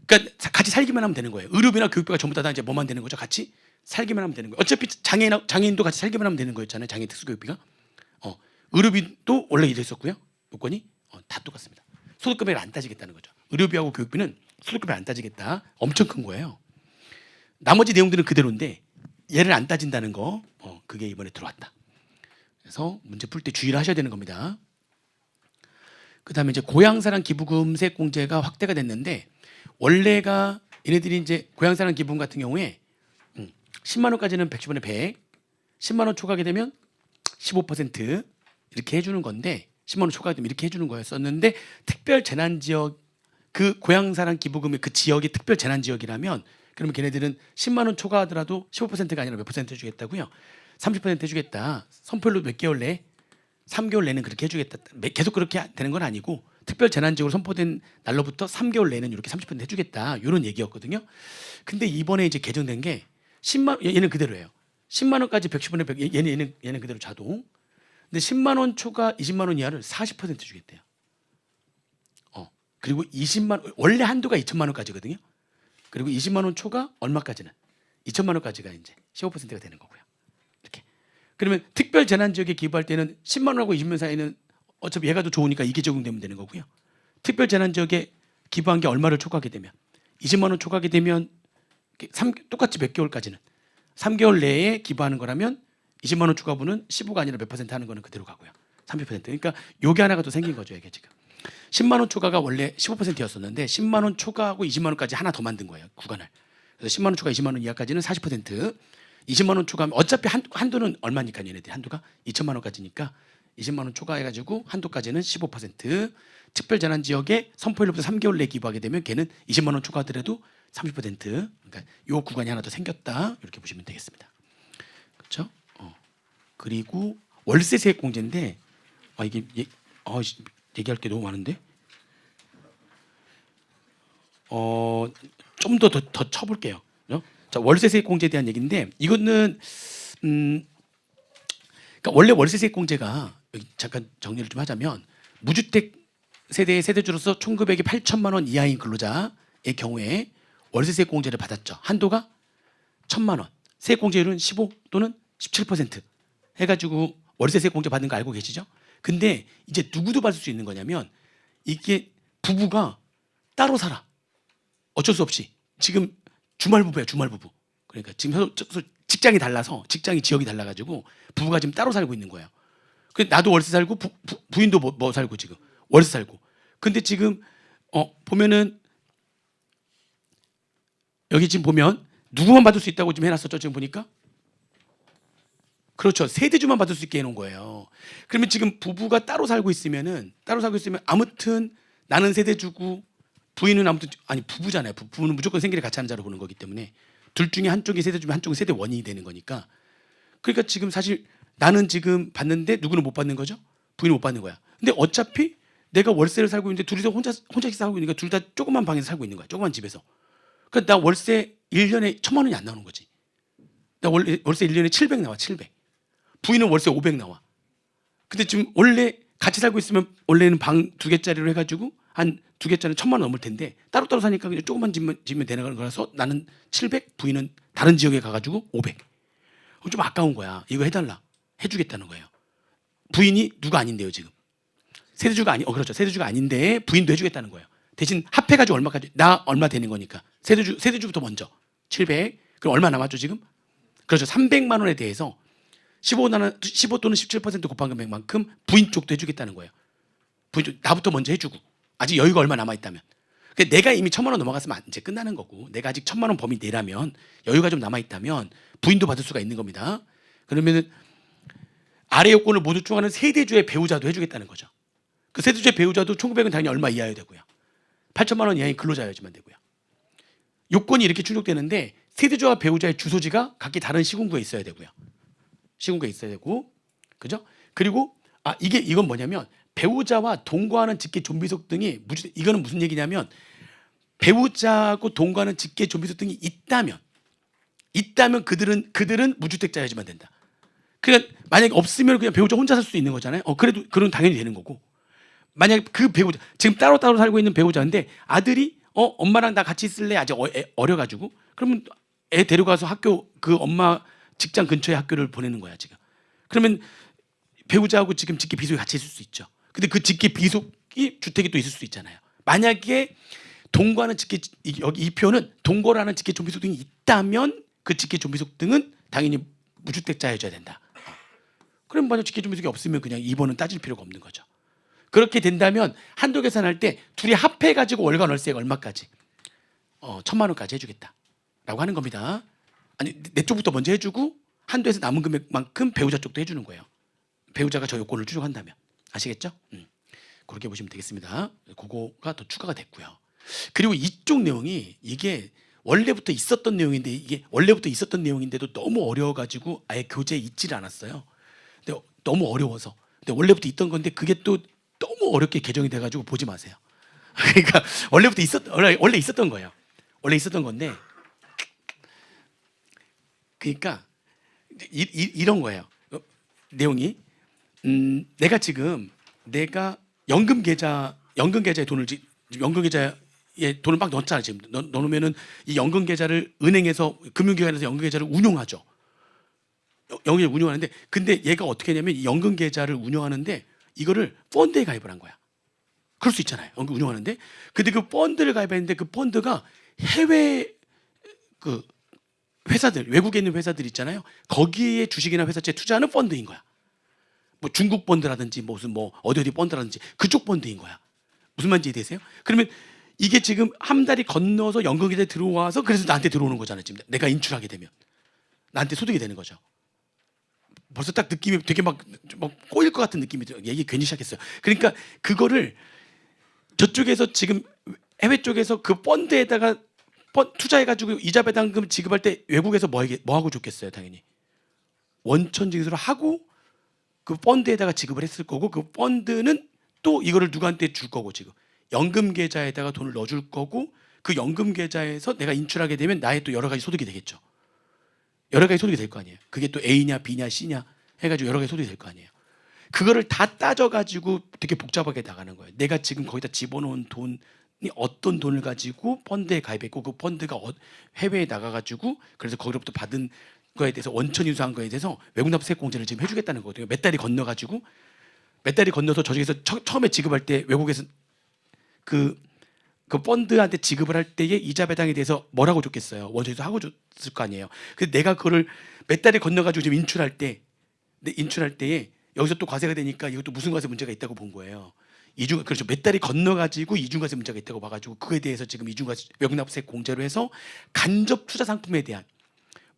그러니까 같이 살기만 하면 되는 거예요. 의료비나 교육비가 전부 다 이제 뭐만 되는 거죠? 같이 살기만 하면 되는 거예요. 어차피 장애인도 같이 살기만 하면 되는 거였잖아요. 장애인 특수교육비가. 의료비도 원래 이랬었고요. 요건이 다 똑같습니다. 소득금액을 안 따지겠다는 거죠. 의료비하고 교육비는 소득금액을 안 따지겠다. 엄청 큰 거예요. 나머지 내용들은 그대로인데 얘를 안 따진다는 거 그게 이번에 들어왔다. 그래서 문제 풀 때 주의를 하셔야 되는 겁니다. 그다음에 이제 고향사랑 기부금세 공제가 확대가 됐는데 원래가 얘네들이 이제 고향사랑 기부금 같은 경우에 10만 원까지는 110원에 100, 10만 원 초과하게 되면 15% 이렇게 해주는 건데 10만 원 초과하게 되면 이렇게 해주는 거였었는데 특별 재난 지역 그 고향사랑 기부금의 그 지역이 특별 재난 지역이라면 그러면 걔네들은 10만 원 초과하더라도 15%가 아니라 몇 퍼센트 해주겠다고요? 30% 해주겠다. 선포일로 몇 개월 내에 3개월 내는 그렇게 해주겠다. 계속 그렇게 되는 건 아니고 특별 재난지역으로 선포된 날로부터 3개월 내는 이렇게 30% 해주겠다. 이런 얘기였거든요. 근데 이번에 이제 개정된 게 10만 얘는 그대로예요. 10만 원까지 110원에 100 얘는 그대로 자동. 근데 10만 원 초과 20만 원 이하를 40% 주겠대요. 그리고 20만 원 원래 한도가 2천만 원까지거든요. 그리고 20만 원 초과 얼마까지는 2천만 원까지가 이제 15%가 되는 거고요. 이렇게. 그러면 특별 재난 지역에 기부할 때는 10만 원하고 20만 원 사이는 어차피 얘가 더 좋으니까 이게 적용되면 되는 거고요. 특별 재난 지역에 기부한 게 얼마를 초과하게 되면 20만 원 초과하게 되면 똑같이 몇 개월까지는 3개월 내에 기부하는 거라면 20만 원 추가분은 15가 아니라 몇 퍼센트 하는 거는 그대로 가고요. 30%. 그러니까 요게 하나가 또 생긴 거죠. 이게 지금. 10만 원 초과가 원래 15%였었는데 10만 원 초과하고 20만 원까지 하나 더 만든 거예요. 구간을. 그래서 10만 원 초과 20만 원 이하까지는 40%, 20만 원 초과하면 어차피 한도는 얼마니까 얘네들이 한도가 2천만 원까지니까 20만 원 초과해가지고 한도까지는 15%, 특별재난 지역에 선포일로부터 3개월 내에 기부하게 되면 걔는 20만 원 초과하더라도 30%. 그러니까 요 구간이 하나 더 생겼다. 이렇게 보시면 되겠습니다. 그렇죠? 그리고 월세세액 공제인데 이게 얘기할 게 너무 많은데. 좀 더 쳐볼게요. 자, 월세세액공제에 대한 얘기인데 이거는 그러니까 원래 월세세액공제가 여기 잠깐 정리를 좀 하자면 무주택 세대의 세대주로서 총 금액이 8천만 원 이하인 근로자의 경우에 월세세액공제를 받았죠. 한도가 1,000만 원. 세액공제율은 15 또는 17% 해가지고 월세세액공제 받는 거 알고 계시죠? 근데 이제 누구도 받을 수 있는 거냐면 이게 부부가 따로 살아. 어쩔 수 없이 지금 주말 부부야, 주말 부부. 그러니까 지금 직장이 달라서 직장이 지역이 달라가지고 부부가 지금 따로 살고 있는 거예요. 나도 월세 살고 부인도 뭐 살고 지금 월세 살고. 근데 지금 보면은 여기 지금 보면 누구만 받을 수 있다고 지금 해놨었죠. 지금 보니까 그렇죠. 세대주만 받을 수 있게 해놓은 거예요. 그러면 지금 부부가 따로 살고 있으면 아무튼 나는 세대주고 부인은 아무튼 아니 부부잖아요. 부부는 무조건 생계를 같이 하는 자로 보는 거기 때문에 둘 중에 한쪽이 세대주면 한쪽은 세대원이 되는 거니까. 그러니까 지금 사실 나는 지금 받는데 누구는 못 받는 거죠? 부인은 못 받는 거야. 근데 어차피 내가 월세를 살고 있는데 둘이서 혼자씩 살고 있으니까 둘 다 조그만 방에서 살고 있는 거야. 조그만 집에서. 그러니까 나 월세 1년에 1,000만 원이 안 나오는 거지. 나 월세 1년에 700 나와. 700. 부인은 월세 500 나와. 근데 지금 원래 같이 살고 있으면 원래는 방 2개짜리로 해가지고 한 2개짜리는 1,000만 원 넘을 텐데 따로따로 사니까 그냥 조그만 집면 되는 거라서 나는 700, 부인은 다른 지역에 가가지고 500. 좀 아까운 거야. 이거 해달라. 해주겠다는 거예요. 부인이 누가 아닌데요 지금. 세대주가 그렇죠. 세대주가 아닌데 부인도 해주겠다는 거예요. 대신 합해가지고 얼마까지 나 얼마 되는 거니까 세대주부터 먼저 700. 그럼 얼마 남았죠 지금? 그렇죠. 300만 원에 대해서 15 또는 17% 곱한 금액만큼 부인 쪽도 해주겠다는 거예요. 부인 쪽 나부터 먼저 해주고 아직 여유가 얼마 남아 있다면. 그러니까 내가 이미 1,000만 원 넘어갔으면 이제 끝나는 거고 내가 아직 1,000만 원 범위 내라면 여유가 좀 남아 있다면 부인도 받을 수가 있는 겁니다. 그러면은 아래 요건을 모두 충족하는 세대주의 배우자도 해주겠다는 거죠. 그 세대주의 배우자도 1,900은 당연히 얼마 이하여야 되고요. 8천만 원 이하인 근로자여야지만 되고요. 요건이 이렇게 충족되는데 세대주와 배우자의 주소지가 각기 다른 시군구에 있어야 되고요. 시군구에 있어야 되고, 그죠? 그리고 이건 뭐냐면 배우자와 동거하는 직계 존비속 등이 이거는 무슨 얘기냐면 배우자하고 동거하는 직계 존비속 등이 있다면 그들은 무주택자여야지만 된다. 그러니까 만약에 없으면 그냥 배우자 혼자 살 수 있는 거잖아요. 그래도 그건 당연히 되는 거고. 만약 그 배우자 지금 따로 살고 있는 배우자인데 아들이 엄마랑 나 같이 있을래 아직 어려가지고 그러면 애 데려가서 학교 그 엄마 직장 근처에 학교를 보내는 거야 지금. 그러면 배우자하고 지금 직계 비속이 같이 있을 수 있죠. 근데 그 직계 비속이 주택이 또 있을 수 있잖아요. 만약에 동거하는 직계 여기 이 표는 동거라는 직계 존비속 등이 있다면 그 직계 존비속 등은 당연히 무주택자여야 된다. 그럼 만약 직계 존비속이 없으면 그냥 2번은 따질 필요가 없는 거죠. 그렇게 된다면 한도 계산할 때 둘이 합해가지고 월간 월세가 얼마까지 1,000만 원까지 해주겠다라고 하는 겁니다. 아니 내 쪽부터 먼저 해주고 한도에서 남은 금액만큼 배우자 쪽도 해주는 거예요. 배우자가 저 요건을 충족한다면. 아시겠죠? 그렇게 보시면 되겠습니다. 그거가 더 추가가 됐고요. 그리고 이쪽 내용이 이게 원래부터 있었던 내용인데도 너무 어려워가지고 아예 교재에 있지를 않았어요. 근데 너무 어려워서. 근데 원래부터 있던 건데 그게 또 너무 어렵게 개정이 돼가지고 보지 마세요. 그러니까 원래 있었던 거예요. 원래 있었던 건데 그러니까 이런 거예요. 내용이 내가 연금 계좌에 돈을 막 넣었잖아요. 지금 넣으면은 이 연금 계좌를 은행에서 금융기관에서 연금 계좌를 운용하죠. 연금 계좌를 운용하는데 근데 얘가 어떻게 했냐면 이 연금 계좌를 운용하는데 이거를 펀드에 가입을 한 거야. 그럴 수 있잖아요. 연금 운용하는데 근데 그 펀드를 가입했는데 그 펀드가 해외 그 회사들 외국에 있는 회사들 있잖아요. 거기에 주식이나 회사채 투자하는 펀드인 거야. 뭐 중국 펀드라든지 무슨 뭐 어디 펀드라든지 그쪽 펀드인 거야. 무슨 말인지 이해되세요? 그러면 이게 지금 한 달이 건너서 연금계좌에 들어와서 그래서 나한테 들어오는 거잖아요. 지금 내가 인출하게 되면 나한테 소득이 되는 거죠. 벌써 딱 느낌이 되게 막 꼬일 것 같은 느낌이 들어요. 얘기 괜히 시작했어요. 그러니까 그거를 저쪽에서 지금 해외 쪽에서 그 펀드에다가 투자해가지고 이자 배당금 지급할 때 외국에서 뭐 하고 좋겠어요. 당연히 원천 징수를 하고 그 펀드에다가 지급을 했을 거고 그 펀드는 또 이거를 누구한테 줄 거고 지금 연금 계좌에다가 돈을 넣어줄 거고 그 연금 계좌에서 내가 인출하게 되면 나의 또 여러 가지 소득이 되겠죠. 여러 가지 소득이 될 거 아니에요. 그게 또 A냐 B냐 C냐 해가지고 여러 가지 소득이 될 거 아니에요. 그거를 다 따져가지고 되게 복잡하게 나가는 거예요. 내가 지금 거기다 집어넣은 돈이 어떤 돈을 가지고 펀드에 가입했고 그 펀드가 해외에 나가가지고 그래서 거기로부터 받은 거에 대해서 원천 인수한 거에 대해서 외국납세 공제를 지금 해주겠다는 거거든요. 몇 달이 건너가지고 몇 달이 건너서 저쪽에서 처음에 지급할 때 외국에서 그 펀드한테 지급을 할 때의 이자 배당에 대해서 뭐라고 줬겠어요? 원천에서 하고 줬을 거 아니에요. 근데 내가 그거를 몇 달이 건너가지고 지금 인출할 때에 여기서 또 과세가 되니까 이것도 무슨 과세 문제가 있다고 본 거예요. 그렇죠. 몇 달이 건너가지고 이중과세 문제가 있다고 봐가지고 그거에 대해서 지금 이중과세 외국납세 공제로 해서 간접 투자 상품에 대한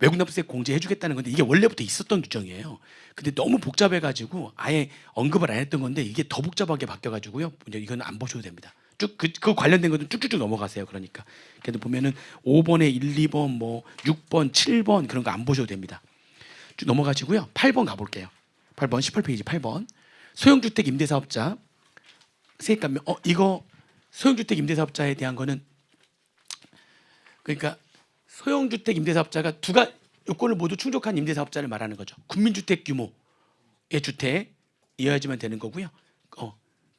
외국납세 공제해주겠다는 건데 이게 원래부터 있었던 규정이에요. 근데 너무 복잡해가지고 아예 언급을 안 했던 건데 이게 더 복잡하게 바뀌어가지고요. 이건 안 보셔도 됩니다. 쭉 그 관련된 것도 쭉쭉쭉 넘어가세요. 그러니까 그래도 보면은 5번에 1, 2번, 뭐 6번, 7번 그런 거 안 보셔도 됩니다. 쭉 넘어가시고요. 8번 가볼게요. 8번 18페이지 8번 소형주택 임대사업자 세액감면 이거 소형주택 임대사업자에 대한 거는 그러니까 소형주택 임대사업자가 요건을 모두 충족한 임대사업자를 말하는 거죠. 국민주택 규모의 주택이어야지만 되는 거고요.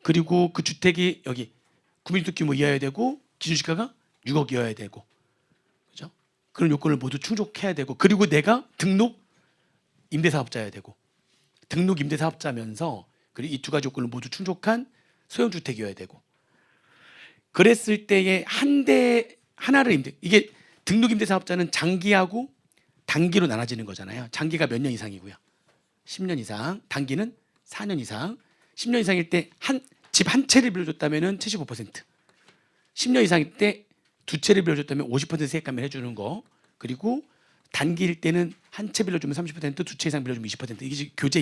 그리고 그 주택이 여기 국민주택 규모 이하여야 되고 기준시가가 6억이어야 되고 그죠? 그런 요건을 모두 충족해야 되고 그리고 내가 등록 임대사업자여야 되고 등록 임대사업자면서 그리고 이 두 가지 요건을 모두 충족한 소형주택이어야 되고 그랬을 때에 하나를 이게 등록 임대사업자는 장기하고 단기로 나눠지는 거잖아요. 장기가 몇 년 이상이고요. 10년 이상, 단기는 4년 이상. 10년 이상일 때 집 한 채를 빌려줬다면 75%, 10년 이상일 때 두 채를 빌려줬다면 50% 세액감면 해주는 거. 그리고 단기일 때는 한 채 빌려주면 30%, 두 채 이상 빌려주면 20% 이게 교재에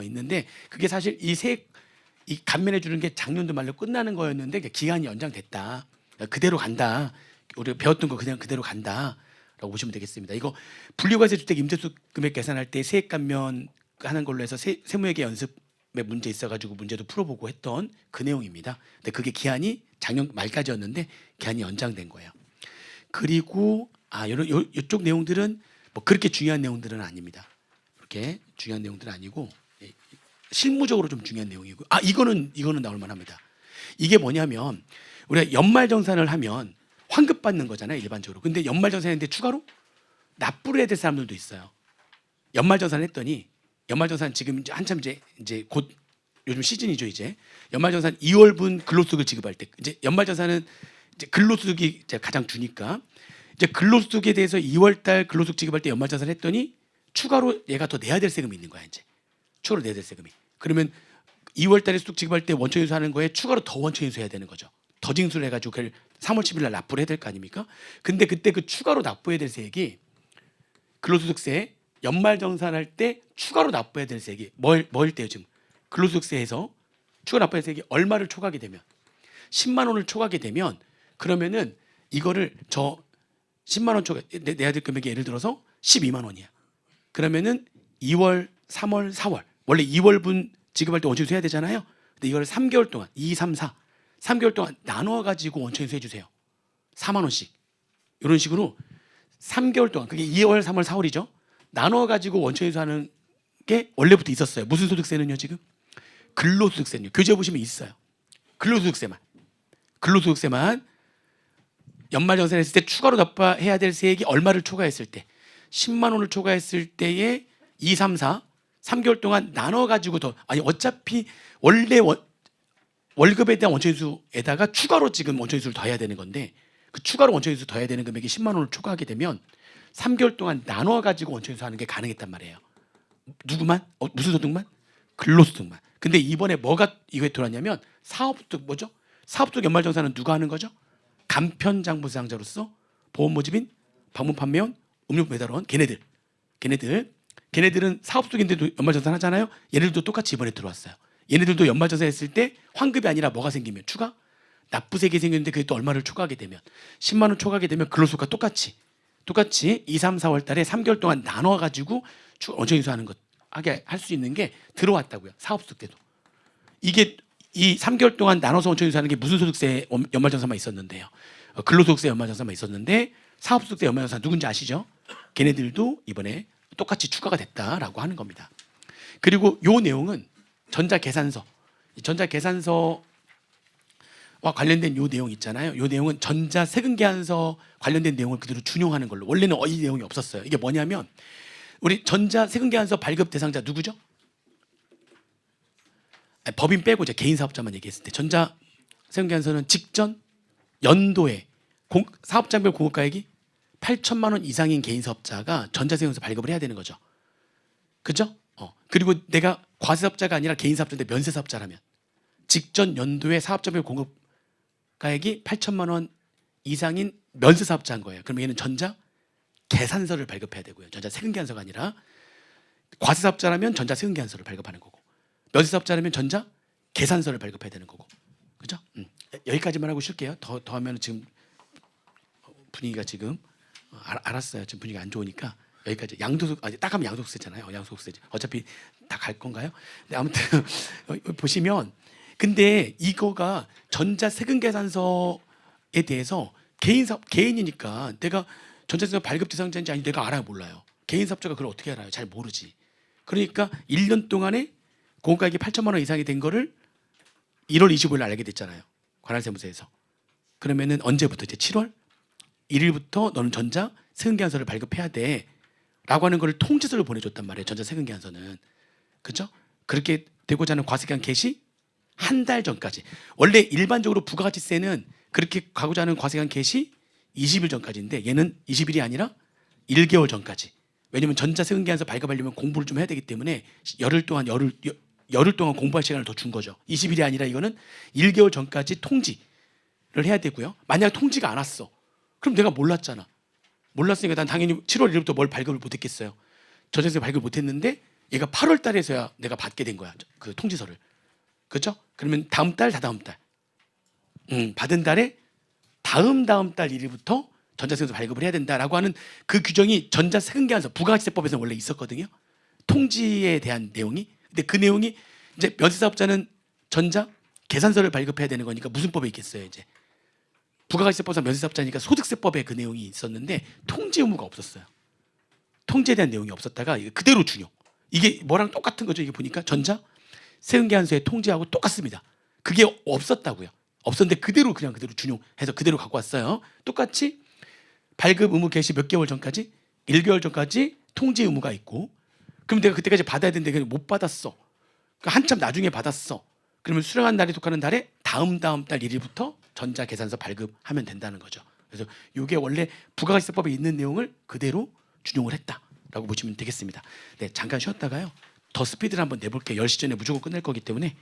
있는데 그게 사실 이 감면해 주는 게 작년도 말로 끝나는 거였는데 기한이 연장됐다. 그대로 간다. 우리가 배웠던 거 그냥 그대로 간다라고 보시면 되겠습니다. 이거 분리과세 주택 임대수 금액 계산할 때 세액 감면 하는 걸로 해서 세무회계 연습에 문제 있어가지고 문제도 풀어보고 했던 그 내용입니다. 근데 그게 기한이 작년 말까지였는데 기한이 연장된 거예요. 그리고 이쪽 내용들은 뭐 그렇게 중요한 내용들은 아닙니다. 그렇게 중요한 내용들은 아니고 실무적으로 좀 중요한 내용이고 이거는 나올 만합니다. 이게 뭐냐면 우리가 연말정산을 하면 환급 받는 거잖아요 일반적으로. 근데 연말정산했는데 추가로 납부를 해야 될 사람들도 있어요. 연말정산 했더니 연말정산 지금 한참 이제 곧 요즘 시즌이죠 이제. 연말정산 2월분 근로소득을 지급할 때 이제 연말정산은 이제 근로소득이 가장 주니까 이제 근로소득에 대해서 2월달 근로소득 지급할 때 연말정산을 했더니 추가로 얘가 더 내야 될 세금이 있는 거야 이제. 추가로 내야 될 세금이. 그러면 2월달에 소득 지급할 때 원천 인수하는 거에 추가로 더 원천 인수해야 되는 거죠. 더 징수를 해가지고 그걸 3월 10일 날 납부를 해야 될 거 아닙니까? 근데 그때 그 추가로 납부해야 될 세액이 근로소득세 연말정산할 때 추가로 납부해야 될 세액이 뭐일 때요 지금 근로소득세에서 추가 납부해야 될 세액이 얼마를 초과하게 되면 10만 원을 초과하게 되면 그러면은 이거를 저 10만 원 초과 내야 될 금액이 예를 들어서 12만 원이야. 그러면은 2월, 3월, 4월 원래 2월분 지급할 때 원천인수 해야 되잖아요. 근데 이거를 3개월 동안 2, 3, 4 3개월 동안 나눠 가지고 원천인수 해주세요. 4만 원씩 이런 식으로 3개월 동안 그게 2월, 3월, 4월이죠. 나눠 가지고 원천인수하는 게 원래부터 있었어요. 무슨 소득세는요 지금? 근로소득세는요. 교재 보시면 있어요. 근로소득세만 연말정산했을 때 추가로 납부해야 될 세액이 얼마를 초과했을 때 10만 원을 초과했을 때에 2, 3, 4 3개월 동안 나눠 가지고 어차피 원래 월급에 대한 원천인수에다가 추가로 지금 원천인수를 더해야 되는 건데 그 추가로 원천인수 더해야 되는 금액이 10만 원을 초과하게 되면 3개월 동안 나눠 가지고 원천인수하는 게 가능했단 말이에요. 누구만? 무슨 소득만? 근로소득만. 근데 이번에 뭐가 이거에 들어왔냐면 사업소득 뭐죠? 사업소득 연말정산은 누가 하는 거죠? 간편장부사장자로서 보험모집인, 방문판매원, 음료배달원 걔네들은 사업소득인데도 연말정산 하잖아요. 얘네들도 똑같이 이번에 들어왔어요. 얘네들도 연말정산 했을 때 환급이 아니라 뭐가 생기면 추가? 납부세액이 생겼는데 그게 또 얼마를 초과하게 되면 10만 원 초과하게 되면 근로소득과 똑같이 2, 3, 4월 달에 3개월 동안 나눠 가지고 원천인수하는 것 하게 할 수 있는 게 들어왔다고요. 사업소득 때도. 이게 이 3개월 동안 나눠서 원천인수하는 게 무슨 소득세 연말정산만 있었는데요. 근로소득세 연말정산만 있었는데 사업소득세 연말정산 누군지 아시죠? 걔네들도 이번에 똑같이 추가가 됐다라고 하는 겁니다. 그리고 요 내용은 전자계산서, 전자계산서와 관련된 요 내용 있잖아요. 요 내용은 전자세금계산서 관련된 내용을 그대로 준용하는 걸로. 원래는 이 내용이 없었어요. 이게 뭐냐면 우리 전자세금계산서 발급 대상자 누구죠? 아니, 법인 빼고 이제 개인사업자만 얘기했을 때 전자세금계산서는 직전 연도에 사업장별 공급가액이 8천만 원 이상인 개인사업자가 전자세금계산서 발급을 해야 되는 거죠. 그죠? 그리고 내가 과세사업자가 아니라 개인사업자인데 면세사업자라면 직전 연도에 사업장별 공급가액이 8천만 원 이상인 면세사업자인 거예요. 그럼 얘는 전자계산서를 발급해야 되고요. 전자세금계산서가 아니라 과세사업자라면 전자세금계산서를 발급하는 거고 면세사업자라면 전자계산서를 발급해야 되는 거고. 그죠? 여기까지만 하고 쉴게요. 더 하면 지금 분위기가 지금 알았어요. 지금 분위기가 안 좋으니까 여기까지. 딱 하면 양도소득세잖아요. 양도소득세 어차피 다 갈 건가요? 네, 아무튼 보시면 근데 이거가 전자세금계산서에 대해서 개인이니까 내가 전자세금 발급 대상자인지 아닌지 내가 알아요, 몰라요? 개인사업자가 그걸 어떻게 알아요? 잘 모르지. 그러니까 1년 동안에 공급가액이 8천만 원 이상이 된 거를 1월 25일 알게 됐잖아요. 관할세무서에서. 그러면은 언제부터? 이제 7월 1일부터 너는 전자세금계산서를 발급해야 돼 라고 하는 걸 통지서를 보내줬단 말이에요. 전자세금계산서는. 그죠? 그렇게 되고자 하는 과세기한 개시 한 달 전까지. 원래 일반적으로 부가가치세는 그렇게 가고자 하는 과세기한 개시 20일 전까지인데 얘는 20일이 아니라 1개월 전까지. 왜냐면 전자세금계산서 발급하려면 공부를 좀 해야 되기 때문에 열흘 동안 공부할 시간을 더 준 거죠. 20일이 아니라 이거는 1개월 전까지 통지를 해야 되고요. 만약 통지가 안 왔어. 그럼 내가 몰랐잖아. 몰랐으니까 난 당연히 7월 1일부터 뭘 발급을 못했겠어요. 전자세금 발급을 못했는데 얘가 8월 달에서야 내가 받게 된 거야. 그 통지서를. 그렇죠? 그러면 다음 달, 다다음 달. 받은 달에 다음 달 1일부터 전자세금서 발급을 해야 된다라고 하는 그 규정이 전자세금계산서 부가가치세법에서 원래 있었거든요. 통지에 대한 내용이. 근데 그 내용이 이제 면세사업자는 전자계산서를 발급해야 되는 거니까 무슨 법에 있겠어요, 이제. 부가가치세법상 면세사업자니까 소득세법에 그 내용이 있었는데 통지 의무가 없었어요. 통지에 대한 내용이 없었다가 그대로 준용. 이게 뭐랑 똑같은 거죠. 이게 보니까 전자세금계산서의 통지하고 똑같습니다. 그게 없었다고요. 없었는데 그대로 준용해서 그대로 갖고 왔어요. 똑같이 발급 의무 개시 몇 개월 전까지? 1개월 전까지 통지 의무가 있고 그럼 내가 그때까지 받아야 되는데 못 받았어. 그러니까 한참 나중에 받았어. 그러면 수령한 날에 속하는 달에 다음 달 1일부터 전자계산서 발급하면 된다는 거죠. 그래서 이게 원래 부가가치세법에 있는 내용을 그대로 준용을 했다라고 보시면 되겠습니다. 네, 잠깐 쉬었다가요. 더 스피드를 한번 내볼게요. 10시 전에 무조건 끝낼 거기 때문에.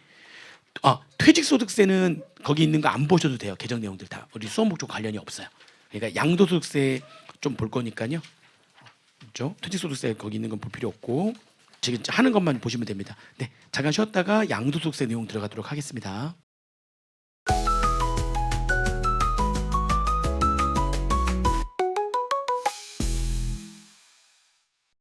퇴직소득세는 거기 있는 거 안 보셔도 돼요. 개정 내용들 다. 우리 수업 목적 관련이 없어요. 그러니까 양도소득세 좀 볼 거니까요. 그렇죠? 퇴직소득세 거기 있는 건 볼 필요 없고 지금 하는 것만 보시면 됩니다. 네, 잠깐 쉬었다가 양도소득세 내용 들어가도록 하겠습니다.